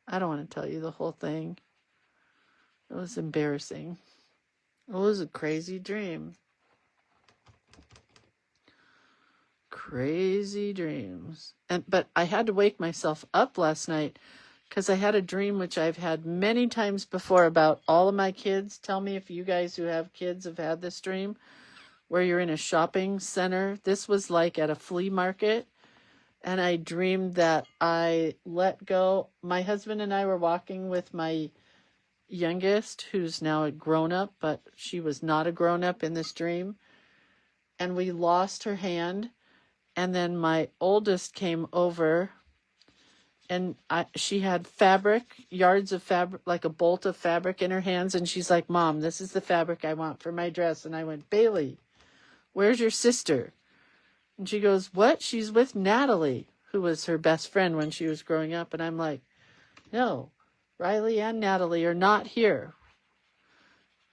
I don't want to tell you the whole thing. It was embarrassing. It was a crazy dream. Crazy dreams. But I had to wake myself up last night because I had a dream which I've had many times before about all of my kids. Tell me if you guys who have kids have had this dream where you're in a shopping center. This was like at a flea market, and I dreamed that I let go. My husband and I were walking with my youngest, who's now a grown-up, but she was not a grown-up in this dream, and we lost her hand. And then my oldest came over, and she had fabric, yards of fabric, like a bolt of fabric in her hands. And she's like, Mom, this is the fabric I want for my dress. And I went, Bailey, where's your sister? And she goes, what? She's with Natalie, who was her best friend when she was growing up. And I'm like, no, Riley and Natalie are not here.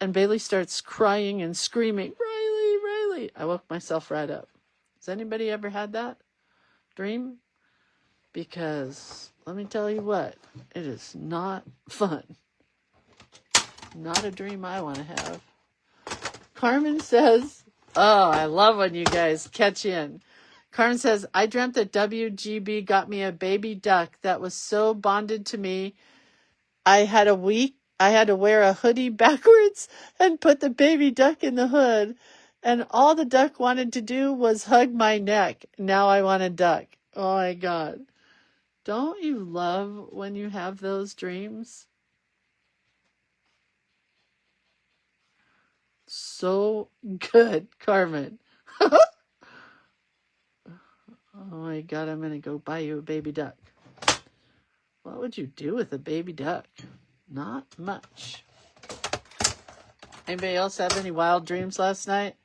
And Bailey starts crying and screaming, Riley, Riley. I woke myself right up. Has anybody ever had that dream? Because let me tell you what, it is not fun. Not a dream I want to have. Carmen says, oh, I love when you guys catch in. Carmen says, I dreamt that WGB got me a baby duck that was so bonded to me. I had to wear a hoodie backwards and put the baby duck in the hood. And all the duck wanted to do was hug my neck. Now I want a duck. Oh my God. Don't you love when you have those dreams? So good, Carmen. Oh my God, I'm going to go buy you a baby duck. What would you do with a baby duck? Not much. Anybody else have any wild dreams last night?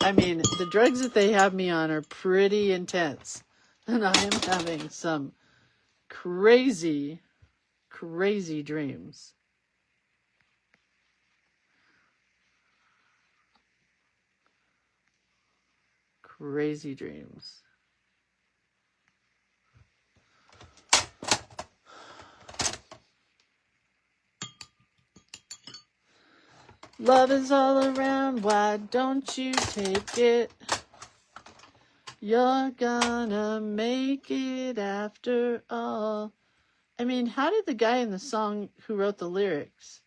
I mean, the drugs that they have me on are pretty intense. And I am having some crazy, crazy dreams. Crazy dreams. Love is all around, why don't you take it? You're gonna make it after all. I mean, how did the guy in the song who wrote the lyrics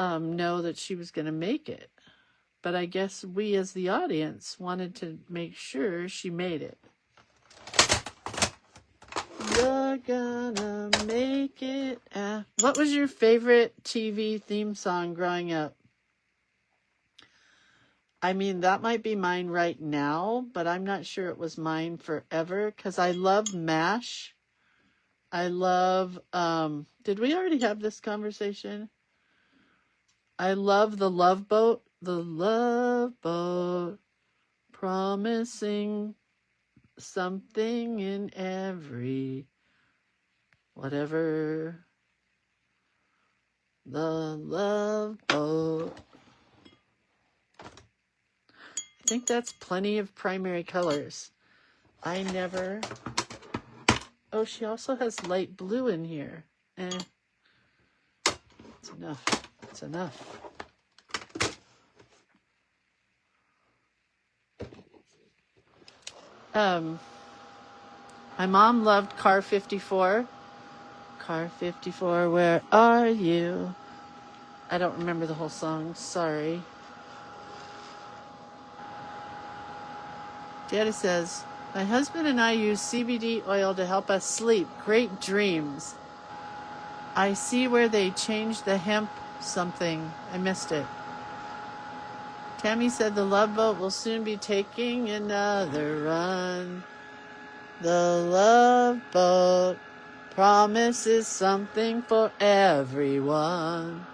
know that she was gonna make it? But I guess we as the audience wanted to make sure she made it. You're gonna make it. What was your favorite TV theme song growing up? I mean, that might be mine right now, but I'm not sure it was mine forever because I love MASH. I love, did we already have this conversation? I love The Love Boat. The Love Boat, promising something in every whatever. The Love Boat. I think that's plenty of primary colors. I never... Oh, she also has light blue in here. It's enough. It's enough. My mom loved Car 54. Car 54, where are you? I don't remember the whole song. Sorry. Daddy says, my husband and I use CBD oil to help us sleep. Great dreams. I see where they changed the hemp something. I missed it. Tammy said the Love Boat will soon be taking another run. The Love Boat promises something for everyone.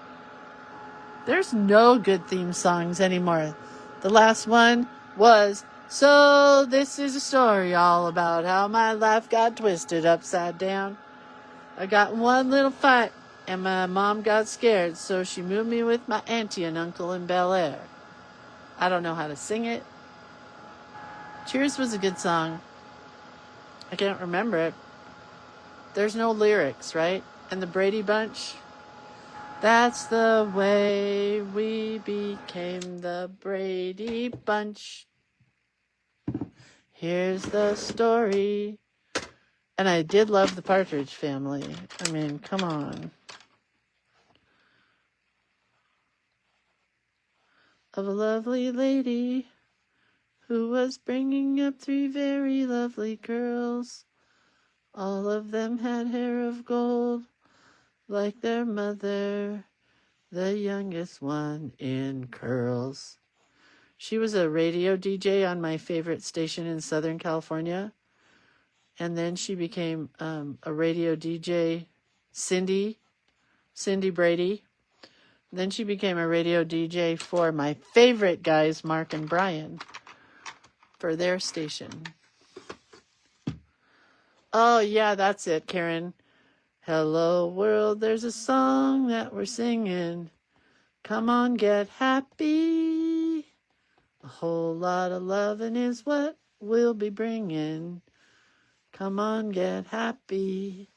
There's no good theme songs anymore. The last one was, so this is a story all about how my life got twisted upside down. I got in one little fight and my mom got scared, so she moved me with my auntie and uncle in Bel Air. I don't know how to sing it. Cheers was a good song. I can't remember it. There's no lyrics, right? And the Brady Bunch. That's the way we became the Brady Bunch. Here's the story. And I did love the Partridge Family. I mean, come on. Of a lovely lady who was bringing up 3 very lovely girls. All of them had hair of gold, like their mother, the youngest one in curls. She was a radio DJ on my favorite station in Southern California. And then she became a radio DJ, Cindy Brady. Then she became a radio DJ for my favorite guys, Mark and Brian, for their station. Oh, yeah, that's it, Karen. Hello, world, there's a song that we're singing. Come on, get happy. A whole lot of loving is what we'll be bringing. Come on, get happy.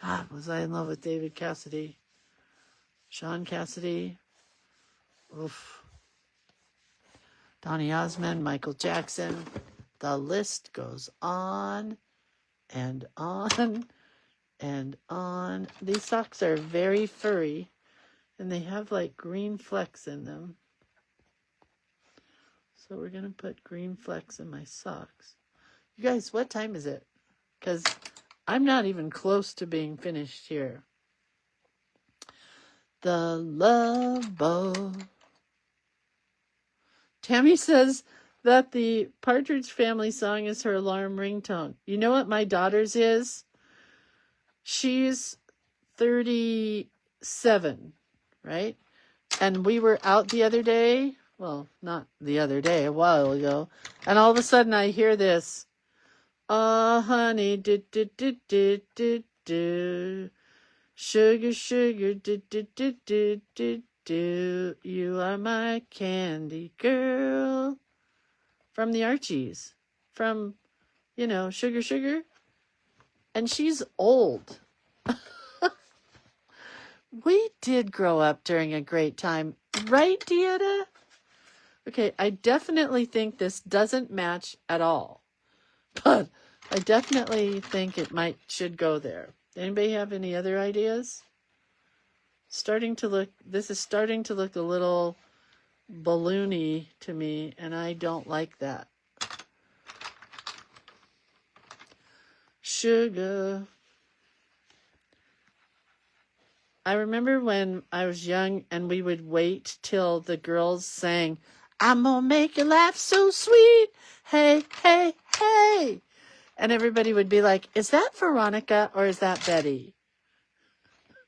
God, was I in love with David Cassidy. Sean Cassidy. Oof. Donny Osmond, Michael Jackson. The list goes on and on and on. These socks are very furry, and they have like green flecks in them. So we're going to put green flecks in my socks. You guys, what time is it? Because I'm not even close to being finished here. The Love Boat. Tammy says that the Partridge Family song is her alarm ringtone. You know what my daughter's is? She's 37, right? And we were out the other day. Well, not the other day, a while ago. And all of a sudden I hear this. Oh, honey, do, do, do, do, do, do. Sugar, sugar, do, do, do, do, do, do. You are my candy girl. From the Archies. From, Sugar, Sugar. And she's old. We did grow up during a great time. Right, Dieta? Okay, I definitely think this doesn't match at all. But I definitely think it should go there. Anybody have any other ideas? This is starting to look a little balloony to me, and I don't like that. Sugar. I remember when I was young and we would wait till the girls sang, I'm gonna make your life so sweet. Hey, hey, hey. And everybody would be like, is that Veronica or is that Betty?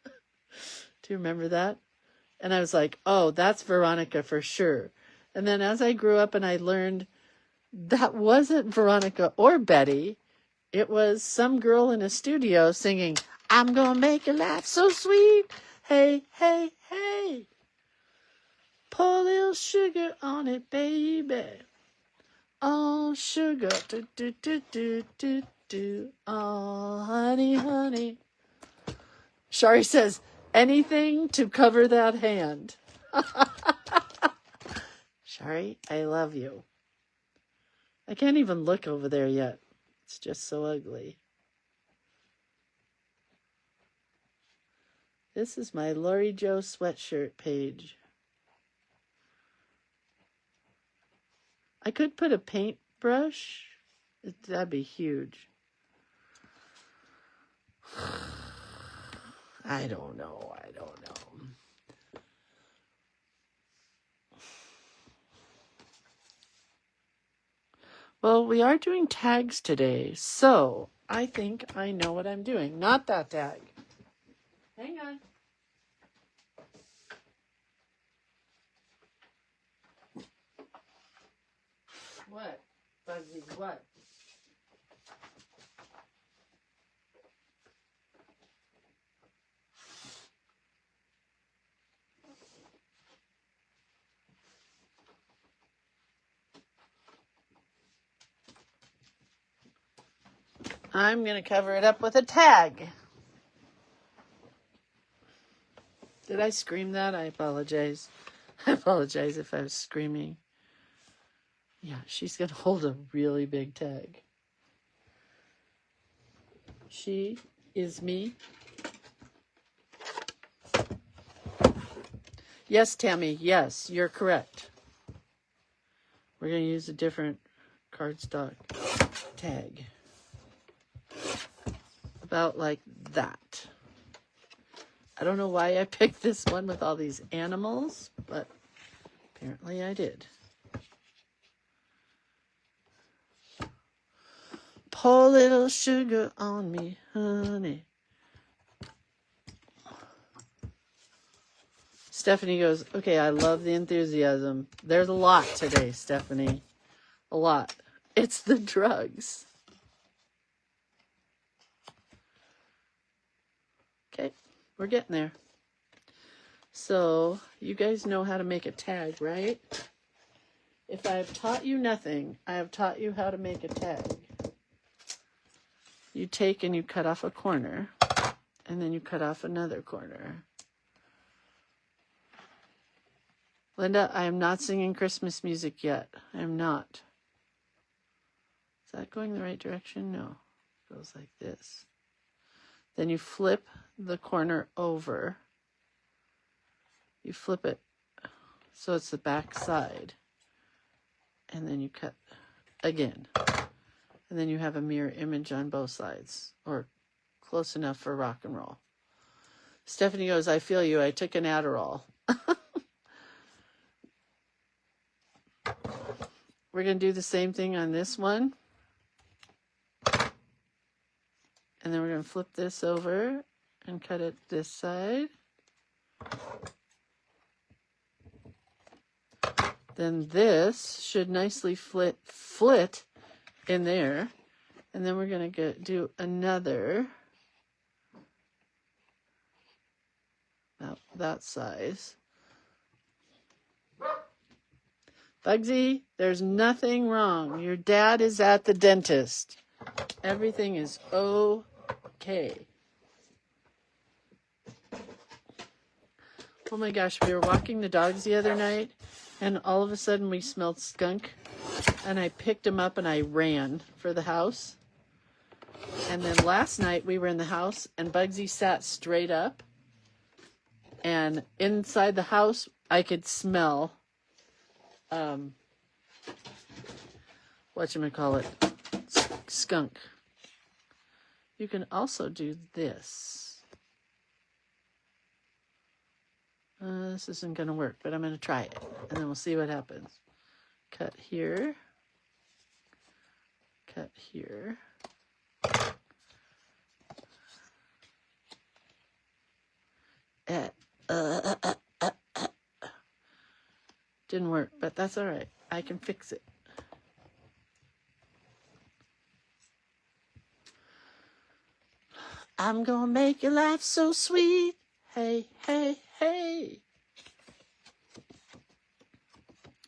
Do you remember that? And I was like, oh, that's Veronica for sure. And then as I grew up and I learned that wasn't Veronica or Betty, it was some girl in a studio singing, I'm gonna make your life so sweet. Hey, hey, hey. Pour a little sugar on it, baby. Oh, sugar, do, do, do, do, do, do. Oh, honey, honey. Shari says, anything to cover that hand. Shari, I love you. I can't even look over there yet. It's just so ugly. This is my Lori Jo sweatshirt page. I could put a paintbrush. That'd be huge. I don't know. Well, we are doing tags today, so I think I know what I'm doing. Not that tag. Hang on. What? Bugsy, what? I'm going to cover it up with a tag. Did I scream that? I apologize. I apologize if I was screaming. Yeah, she's going to hold a really big tag. She is me. Yes, Tammy. Yes, you're correct. We're going to use a different cardstock tag. About like that. I don't know why I picked this one with all these animals, but apparently I did. Pour a little sugar on me, honey. Stephanie goes, okay, I love the enthusiasm. There's a lot today, Stephanie. A lot. It's the drugs. Okay, we're getting there. So, you guys know how to make a tag, right? If I have taught you nothing, I have taught you how to make a tag. You take and you cut off a corner, and then you cut off another corner. Linda, I am not singing Christmas music yet. I am not. Is that going the right direction? No. It goes like this. Then you flip the corner over. You flip it so it's the back side. And then you cut again. And then you have a mirror image on both sides. Or close enough for rock and roll. Stephanie goes, I feel you. I took an Adderall. We're going to do the same thing on this one. And then we're going to flip this over and cut it this side. Then this should nicely flit in there. And then we're going to do another about that size. Bugsy, there's nothing wrong. Your dad is at the dentist. Everything is okay. Oh my gosh, we were walking the dogs the other night, and all of a sudden we smelled skunk, and I picked him up and I ran for the house. And then last night we were in the house, and Bugsy sat straight up, and inside the house I could smell whatchamacallit, skunk. You can also do this. This isn't going to work, but I'm going to try it, and then we'll see what happens. Cut here. Cut here. Didn't work, but that's all right. I can fix it. I'm gonna make your life so sweet. Hey, hey, hey.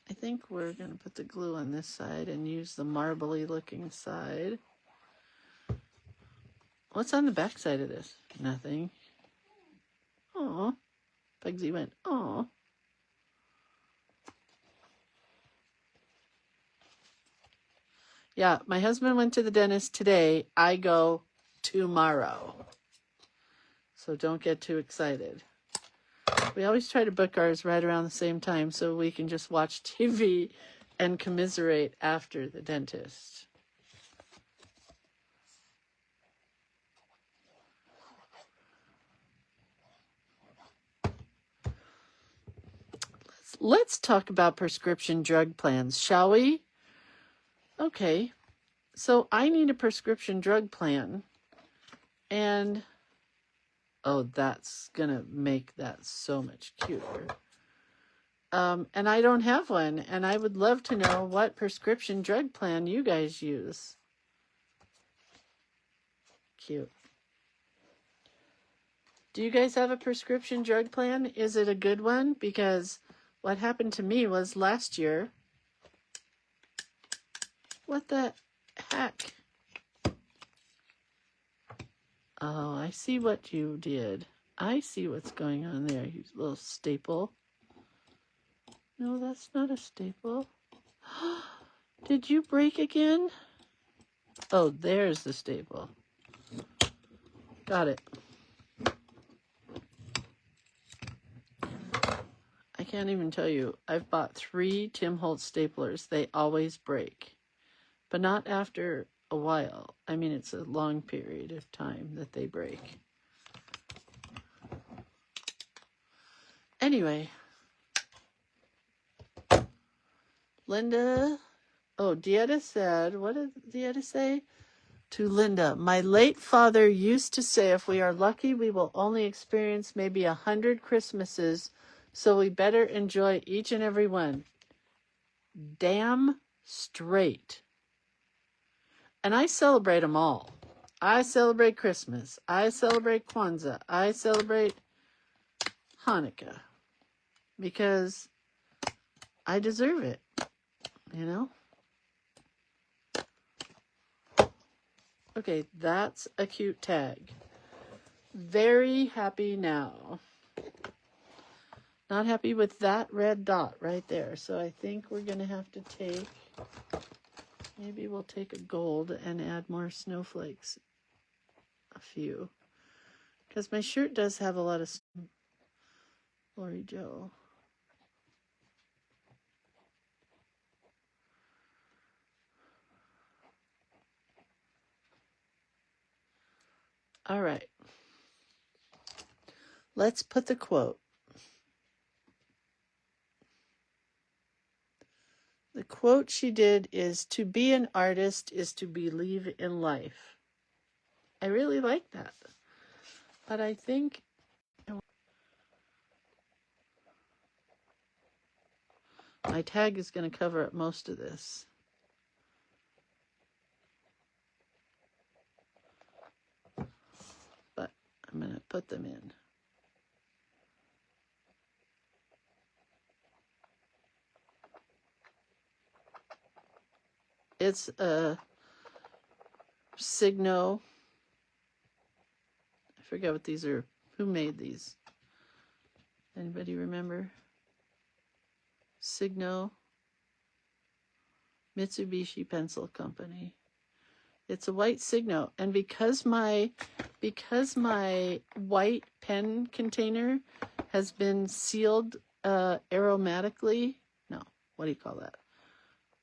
I think we're gonna put the glue on this side and use the marbly looking side. What's on the back side of this? Nothing. Aw. Bugsy went, aw. Yeah, my husband went to the dentist today. I go tomorrow. So don't get too excited. We always try to book ours right around the same time so we can just watch TV and commiserate after the dentist. Let's talk about prescription drug plans, shall we? Okay, so I need a prescription drug plan, and oh, that's gonna make that so much cuter. And I don't have one, and I would love to know what prescription drug plan you guys use. Cute. Do you guys have a prescription drug plan? Is it a good one? Because what happened to me was last year. What the heck? Oh, I see what you did. I see what's going on there, you little staple. No, that's not a staple. Did you break again? Oh, there's the staple. Got it. I can't even tell you. I've bought 3 Tim Holtz staplers. They always break. But not after a while. I mean, it's a long period of time that they break. Anyway. Linda. Oh, Dieta said, what did Dieta say? To Linda, my late father used to say if we are lucky, we will only experience maybe 100 Christmases, so we better enjoy each and every one. Damn straight. And I celebrate them all. I celebrate Christmas. I celebrate Kwanzaa. I celebrate Hanukkah. Because I deserve it, you know? Okay, that's a cute tag. Very happy now. Not happy with that red dot right there. So I think we're going to have to take, maybe we'll take a gold and add more snowflakes. A few. Because my shirt does have a lot of Lori Joe. All right. Let's put the quote. The quote she did is, to be an artist is to believe in life. I really like that. But I think my tag is going to cover up most of this. But I'm going to put them in. It's a Signo. I forget what these are. Who made these? Anybody remember? Signo. Mitsubishi Pencil Company. It's a white Signo. And because my white pen container has been sealed aromatically. No, what do you call that?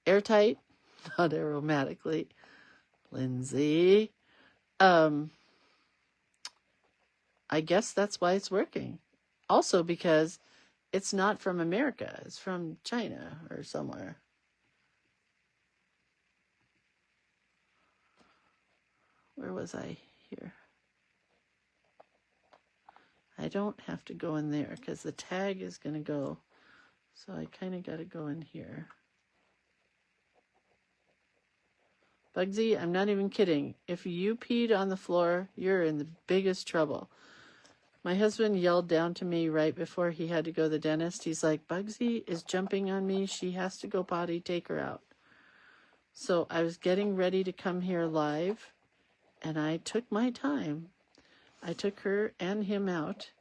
Airtight. Not aromatically. Lindsay. I guess that's why it's working. Also because it's not from America. It's from China or somewhere. Where was I here? I don't have to go in there because the tag is going to go. So I kind of got to go in here. Bugsy, I'm not even kidding. If you peed on the floor, you're in the biggest trouble. My husband yelled down to me right before he had to go to the dentist. He's like, Bugsy is jumping on me. She has to go potty. Take her out. So I was getting ready to come here live, and I took my time. I took her and him out,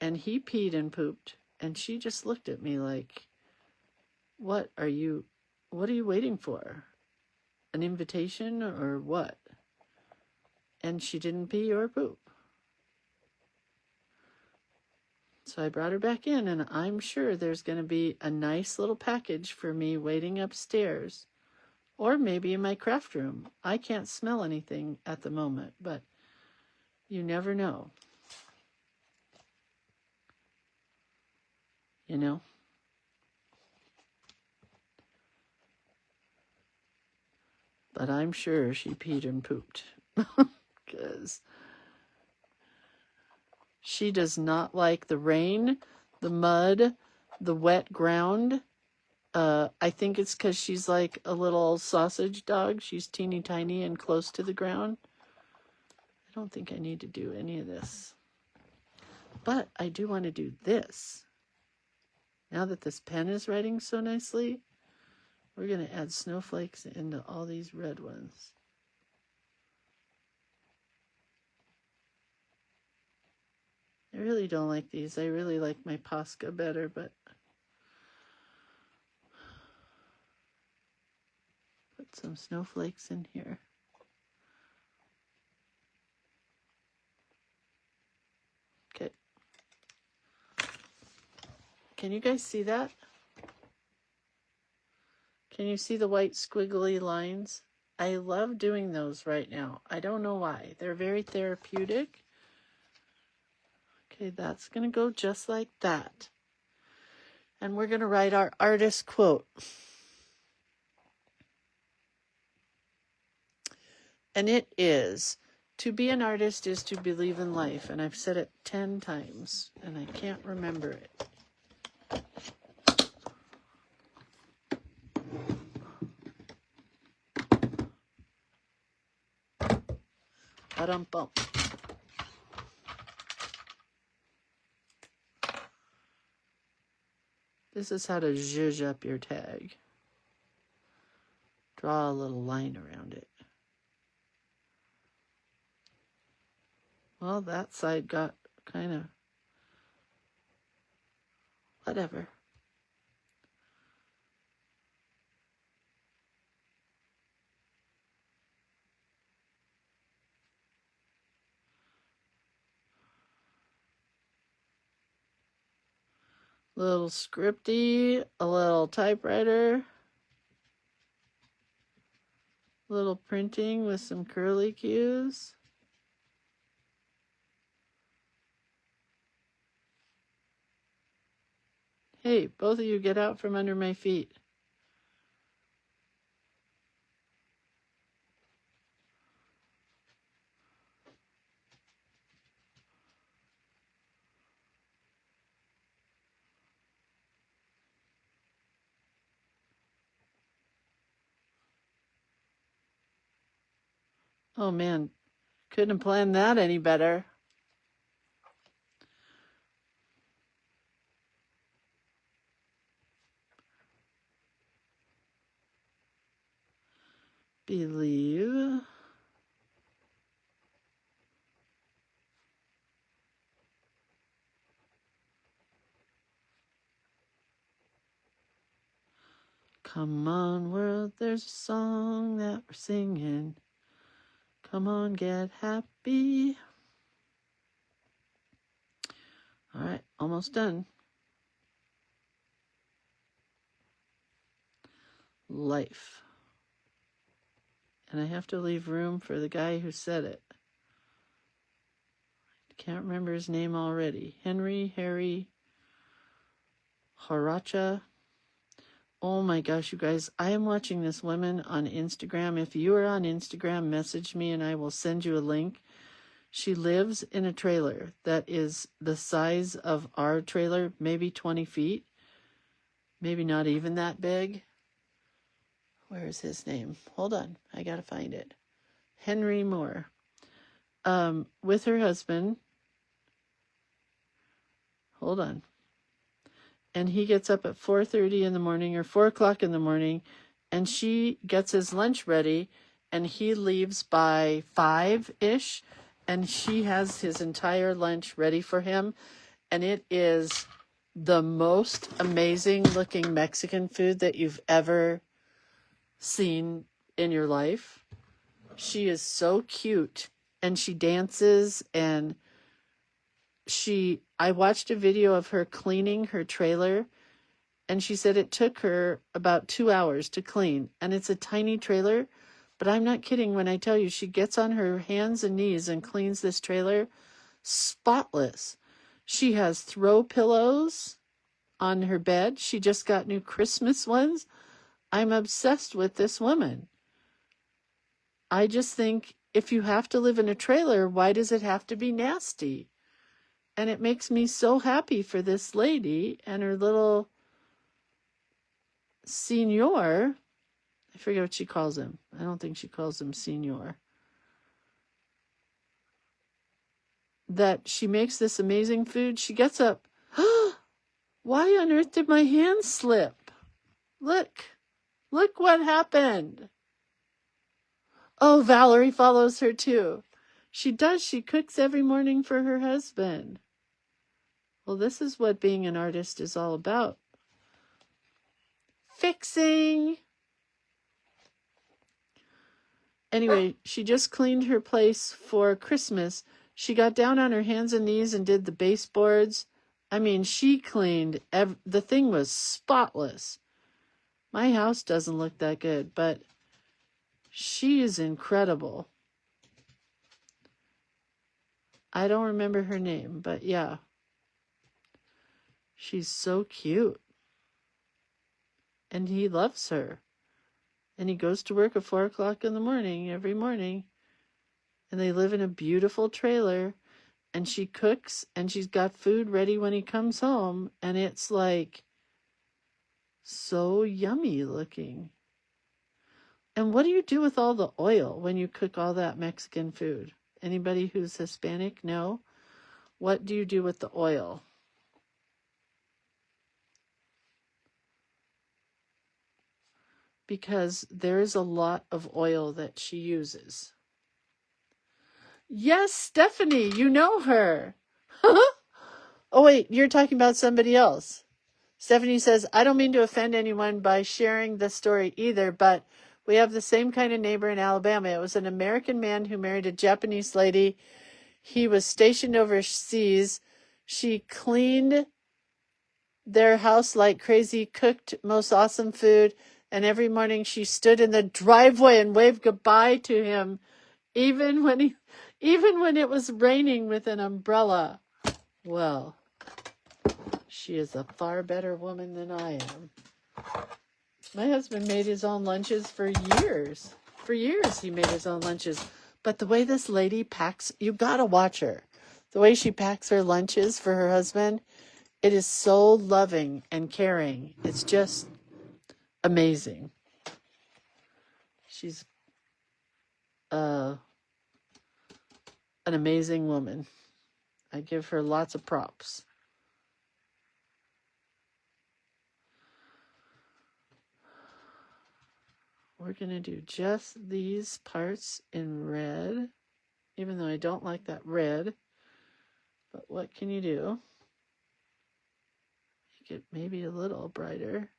and he peed and pooped, and she just looked at me like, what are you waiting for? an invitation or what? And she didn't pee or poop. So I brought her back in, and I'm sure there's going to be a nice little package for me waiting upstairs, or maybe in my craft room. I can't smell anything at the moment, but you never know. You know? But I'm sure she peed and pooped. Because she does not like the rain, the mud, the wet ground. I think it's because she's like a little sausage dog. She's teeny tiny and close to the ground. I don't think I need to do any of this. But I do want to do this. Now that this pen is writing so nicely, we're going to add snowflakes into all these red ones. I really don't like these. I really like my Posca better, but put some snowflakes in here. Okay. Can you guys see that? Can you see the white squiggly lines? I love doing those right now. I don't know why. They're very therapeutic. Okay, that's going to go just like that. And we're going to write our artist quote. And it is, to be an artist is to believe in life. And I've said it 10 times, and I can't remember it. Ba-dum-bum. This is how to zhuzh up your tag. Draw a little line around it. Well, that side got kind of whatever. Little scripty, a little typewriter, little printing with some curly cues. Hey, both of you get out from under my feet. Oh man, couldn't have planned that any better. Believe. Come on, world, there's a song that we're singing. Come on, get happy. All right, almost done. Life. And I have to leave room for the guy who said it. I can't remember his name already. Harry Haracha. Oh my gosh, you guys, I am watching this woman on Instagram. If you are on Instagram, message me and I will send you a link. She lives in a trailer that is the size of our trailer, maybe 20 feet. Maybe not even that big. Where's his name? Hold on, I gotta find it. Henry Moore. With her husband. Hold on. And he gets up at 4:30 in the morning or 4 o'clock in the morning, and she gets his lunch ready, and he leaves by 5-ish, and she has his entire lunch ready for him, and it is the most amazing looking Mexican food that you've ever seen in your life. She is so cute, and she dances, and I watched a video of her cleaning her trailer, and she said it took her about 2 hours to clean, and it's a tiny trailer, but I'm not kidding when I tell you she gets on her hands and knees and cleans this trailer spotless. She has throw pillows on her bed. She just got new Christmas ones. I'm obsessed with this woman. I just think if you have to live in a trailer, why does it have to be nasty? And it makes me so happy for this lady and her little senior. I forget what she calls him. I don't think she calls him senior. That she makes this amazing food. She gets up. Why on earth did my hand slip? Look what happened. Oh, Valerie follows her too. She does. She cooks every morning for her husband. Well, this is what being an artist is all about. Fixing. Anyway, she just cleaned her place for Christmas. She got down on her hands and knees and did the baseboards. I mean, she cleaned. The thing was spotless. My house doesn't look that good, but she is incredible. I don't remember her name, but yeah. She's so cute. And he loves her. And he goes to work at 4 o'clock in the morning, every morning. And they live in a beautiful trailer. And she cooks, and she's got food ready when he comes home. And it's like so yummy looking. And what do you do with all the oil when you cook all that Mexican food? Anybody who's Hispanic know? What do you do with the oil? Because there is a lot of oil that she uses. Yes, Stephanie, you know her. Oh, wait, you're talking about somebody else. Stephanie says, I don't mean to offend anyone by sharing the story either, but we have the same kind of neighbor in Alabama. It was an American man who married a Japanese lady. He was stationed overseas. She cleaned their house like crazy, cooked most awesome food, and every morning she stood in the driveway and waved goodbye to him, even when it was raining with an umbrella. Well, she is a far better woman than I am. My husband made his own lunches for years. For years he made his own lunches. But the way this lady packs, you gotta watch her. The way she packs her lunches for her husband, it is so loving and caring. It's just amazing. She's an amazing woman. I give her lots of props. We're going to do just these parts in red, even though I don't like that red. But what can you do? Make it maybe a little brighter.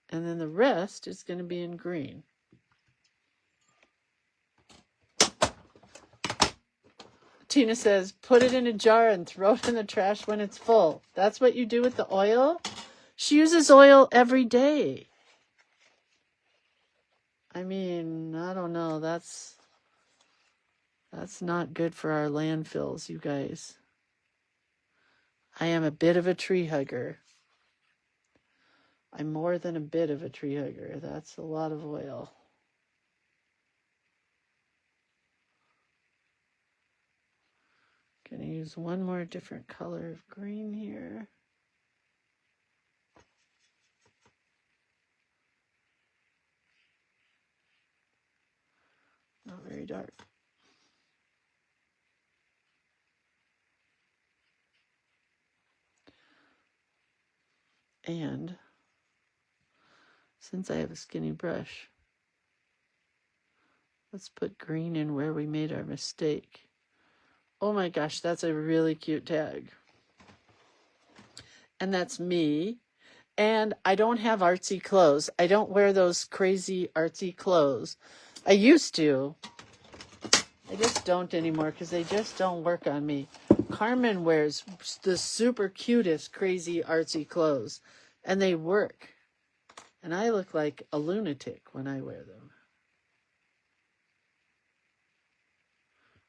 And then the rest is going to be in green. Tina says, put it in a jar and throw it in the trash when it's full. That's what you do with the oil? She uses oil every day. I mean, I don't know. That's not good for our landfills, you guys. I am a bit of a tree hugger. I'm more than a bit of a tree hugger. That's a lot of oil. Gonna use one more different color of green here. Not very dark. And since I have a skinny brush, let's put green in where we made our mistake. Oh my gosh, that's a really cute tag. And that's me. And I don't have artsy clothes. I don't wear those crazy artsy clothes. I used to. I just don't anymore because they just don't work on me. Carmen wears the super cutest crazy artsy clothes, and they work. And I look like a lunatic when I wear them.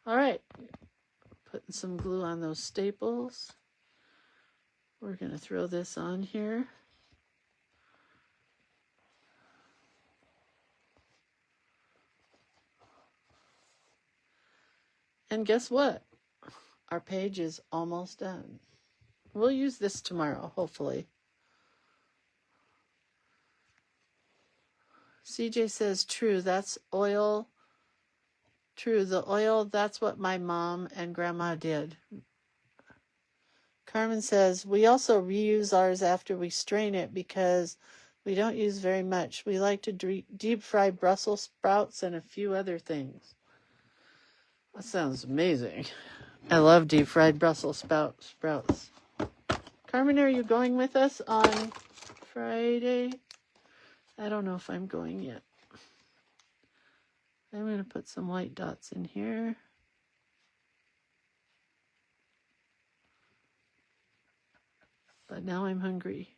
All right. Putting some glue on those staples. We're going to throw this on here. And guess what? Our page is almost done. We'll use this tomorrow, hopefully. CJ says, true, that's oil. True, the oil, that's what my mom and grandma did. Carmen says, we also reuse ours after we strain it because we don't use very much. We like to deep fry Brussels sprouts and a few other things. That sounds amazing. I love deep fried Brussels sprouts. Carmen, are you going with us on Friday? I don't know if I'm going yet. I'm going to put some white dots in here. But now I'm hungry.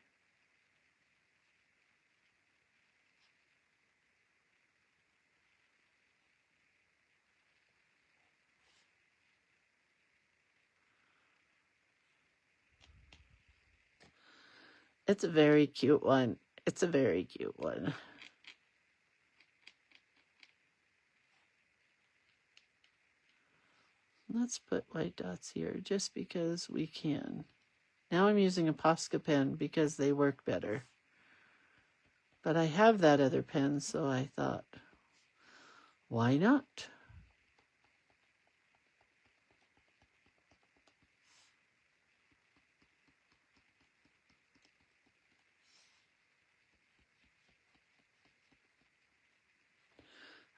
It's a very cute one. It's a very cute one. Let's put white dots here just because we can. Now I'm using a Posca pen because they work better. But I have that other pen, so I thought, why not?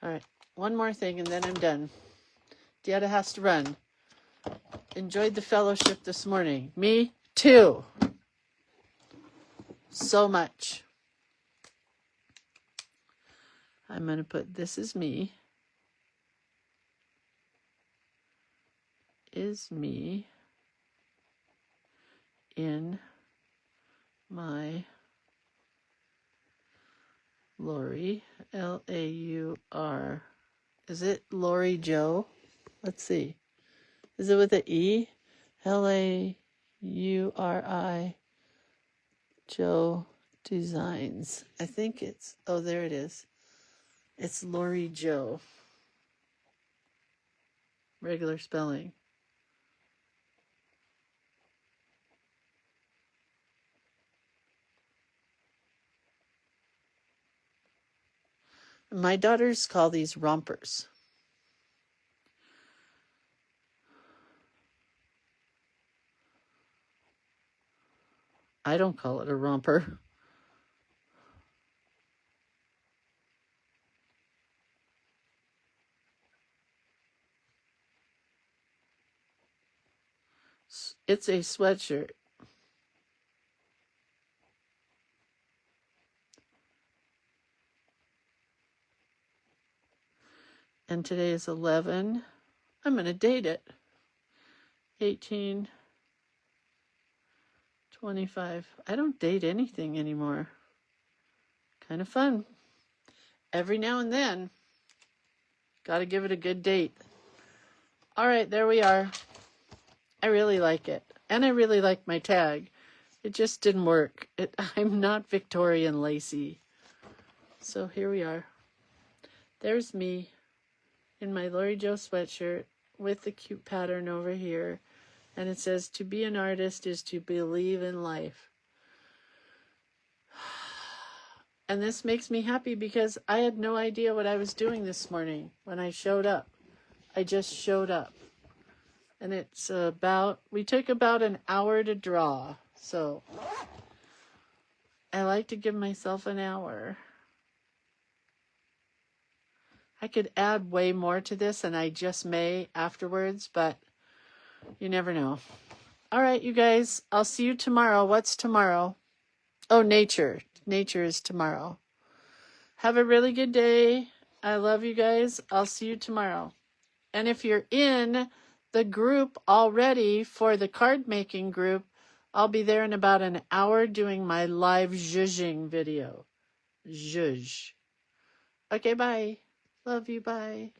All right, one more thing and then I'm done. Dieta has to run. Enjoyed the fellowship this morning. Me too. So much. I'm going to put this is me. Is me in my Lori, L-A-U-R. Is it Lori Joe? Let's see. Is it with an E? L-A-U-R-I Joe Designs. I think it's, oh, there it is. It's Lori Joe. Regular spelling. My daughters call these rompers. I don't call it a romper. It's a sweatshirt. And today is 11. I'm going to date it. 18/25. I don't date anything anymore. Kind of fun. Every now and then. Got to give it a good date. All right, there we are. I really like it. And I really like my tag. It just didn't work. I'm not Victorian Lacey. So here we are. There's me in my Lori Joe sweatshirt with the cute pattern over here. And it says, to be an artist is to believe in life. And this makes me happy because I had no idea what I was doing this morning when I showed up. I just showed up. And it's we took about an hour to draw. So I like to give myself an hour. I could add way more to this, and I just may afterwards, but you never know. All right, you guys, I'll see you tomorrow. What's tomorrow? Oh, nature. Nature is tomorrow. Have a really good day. I love you guys. I'll see you tomorrow. And if you're in the group already for the card making group, I'll be there in about an hour doing my live zhuzhing video. Zhuzh. Okay, bye. Love you, bye.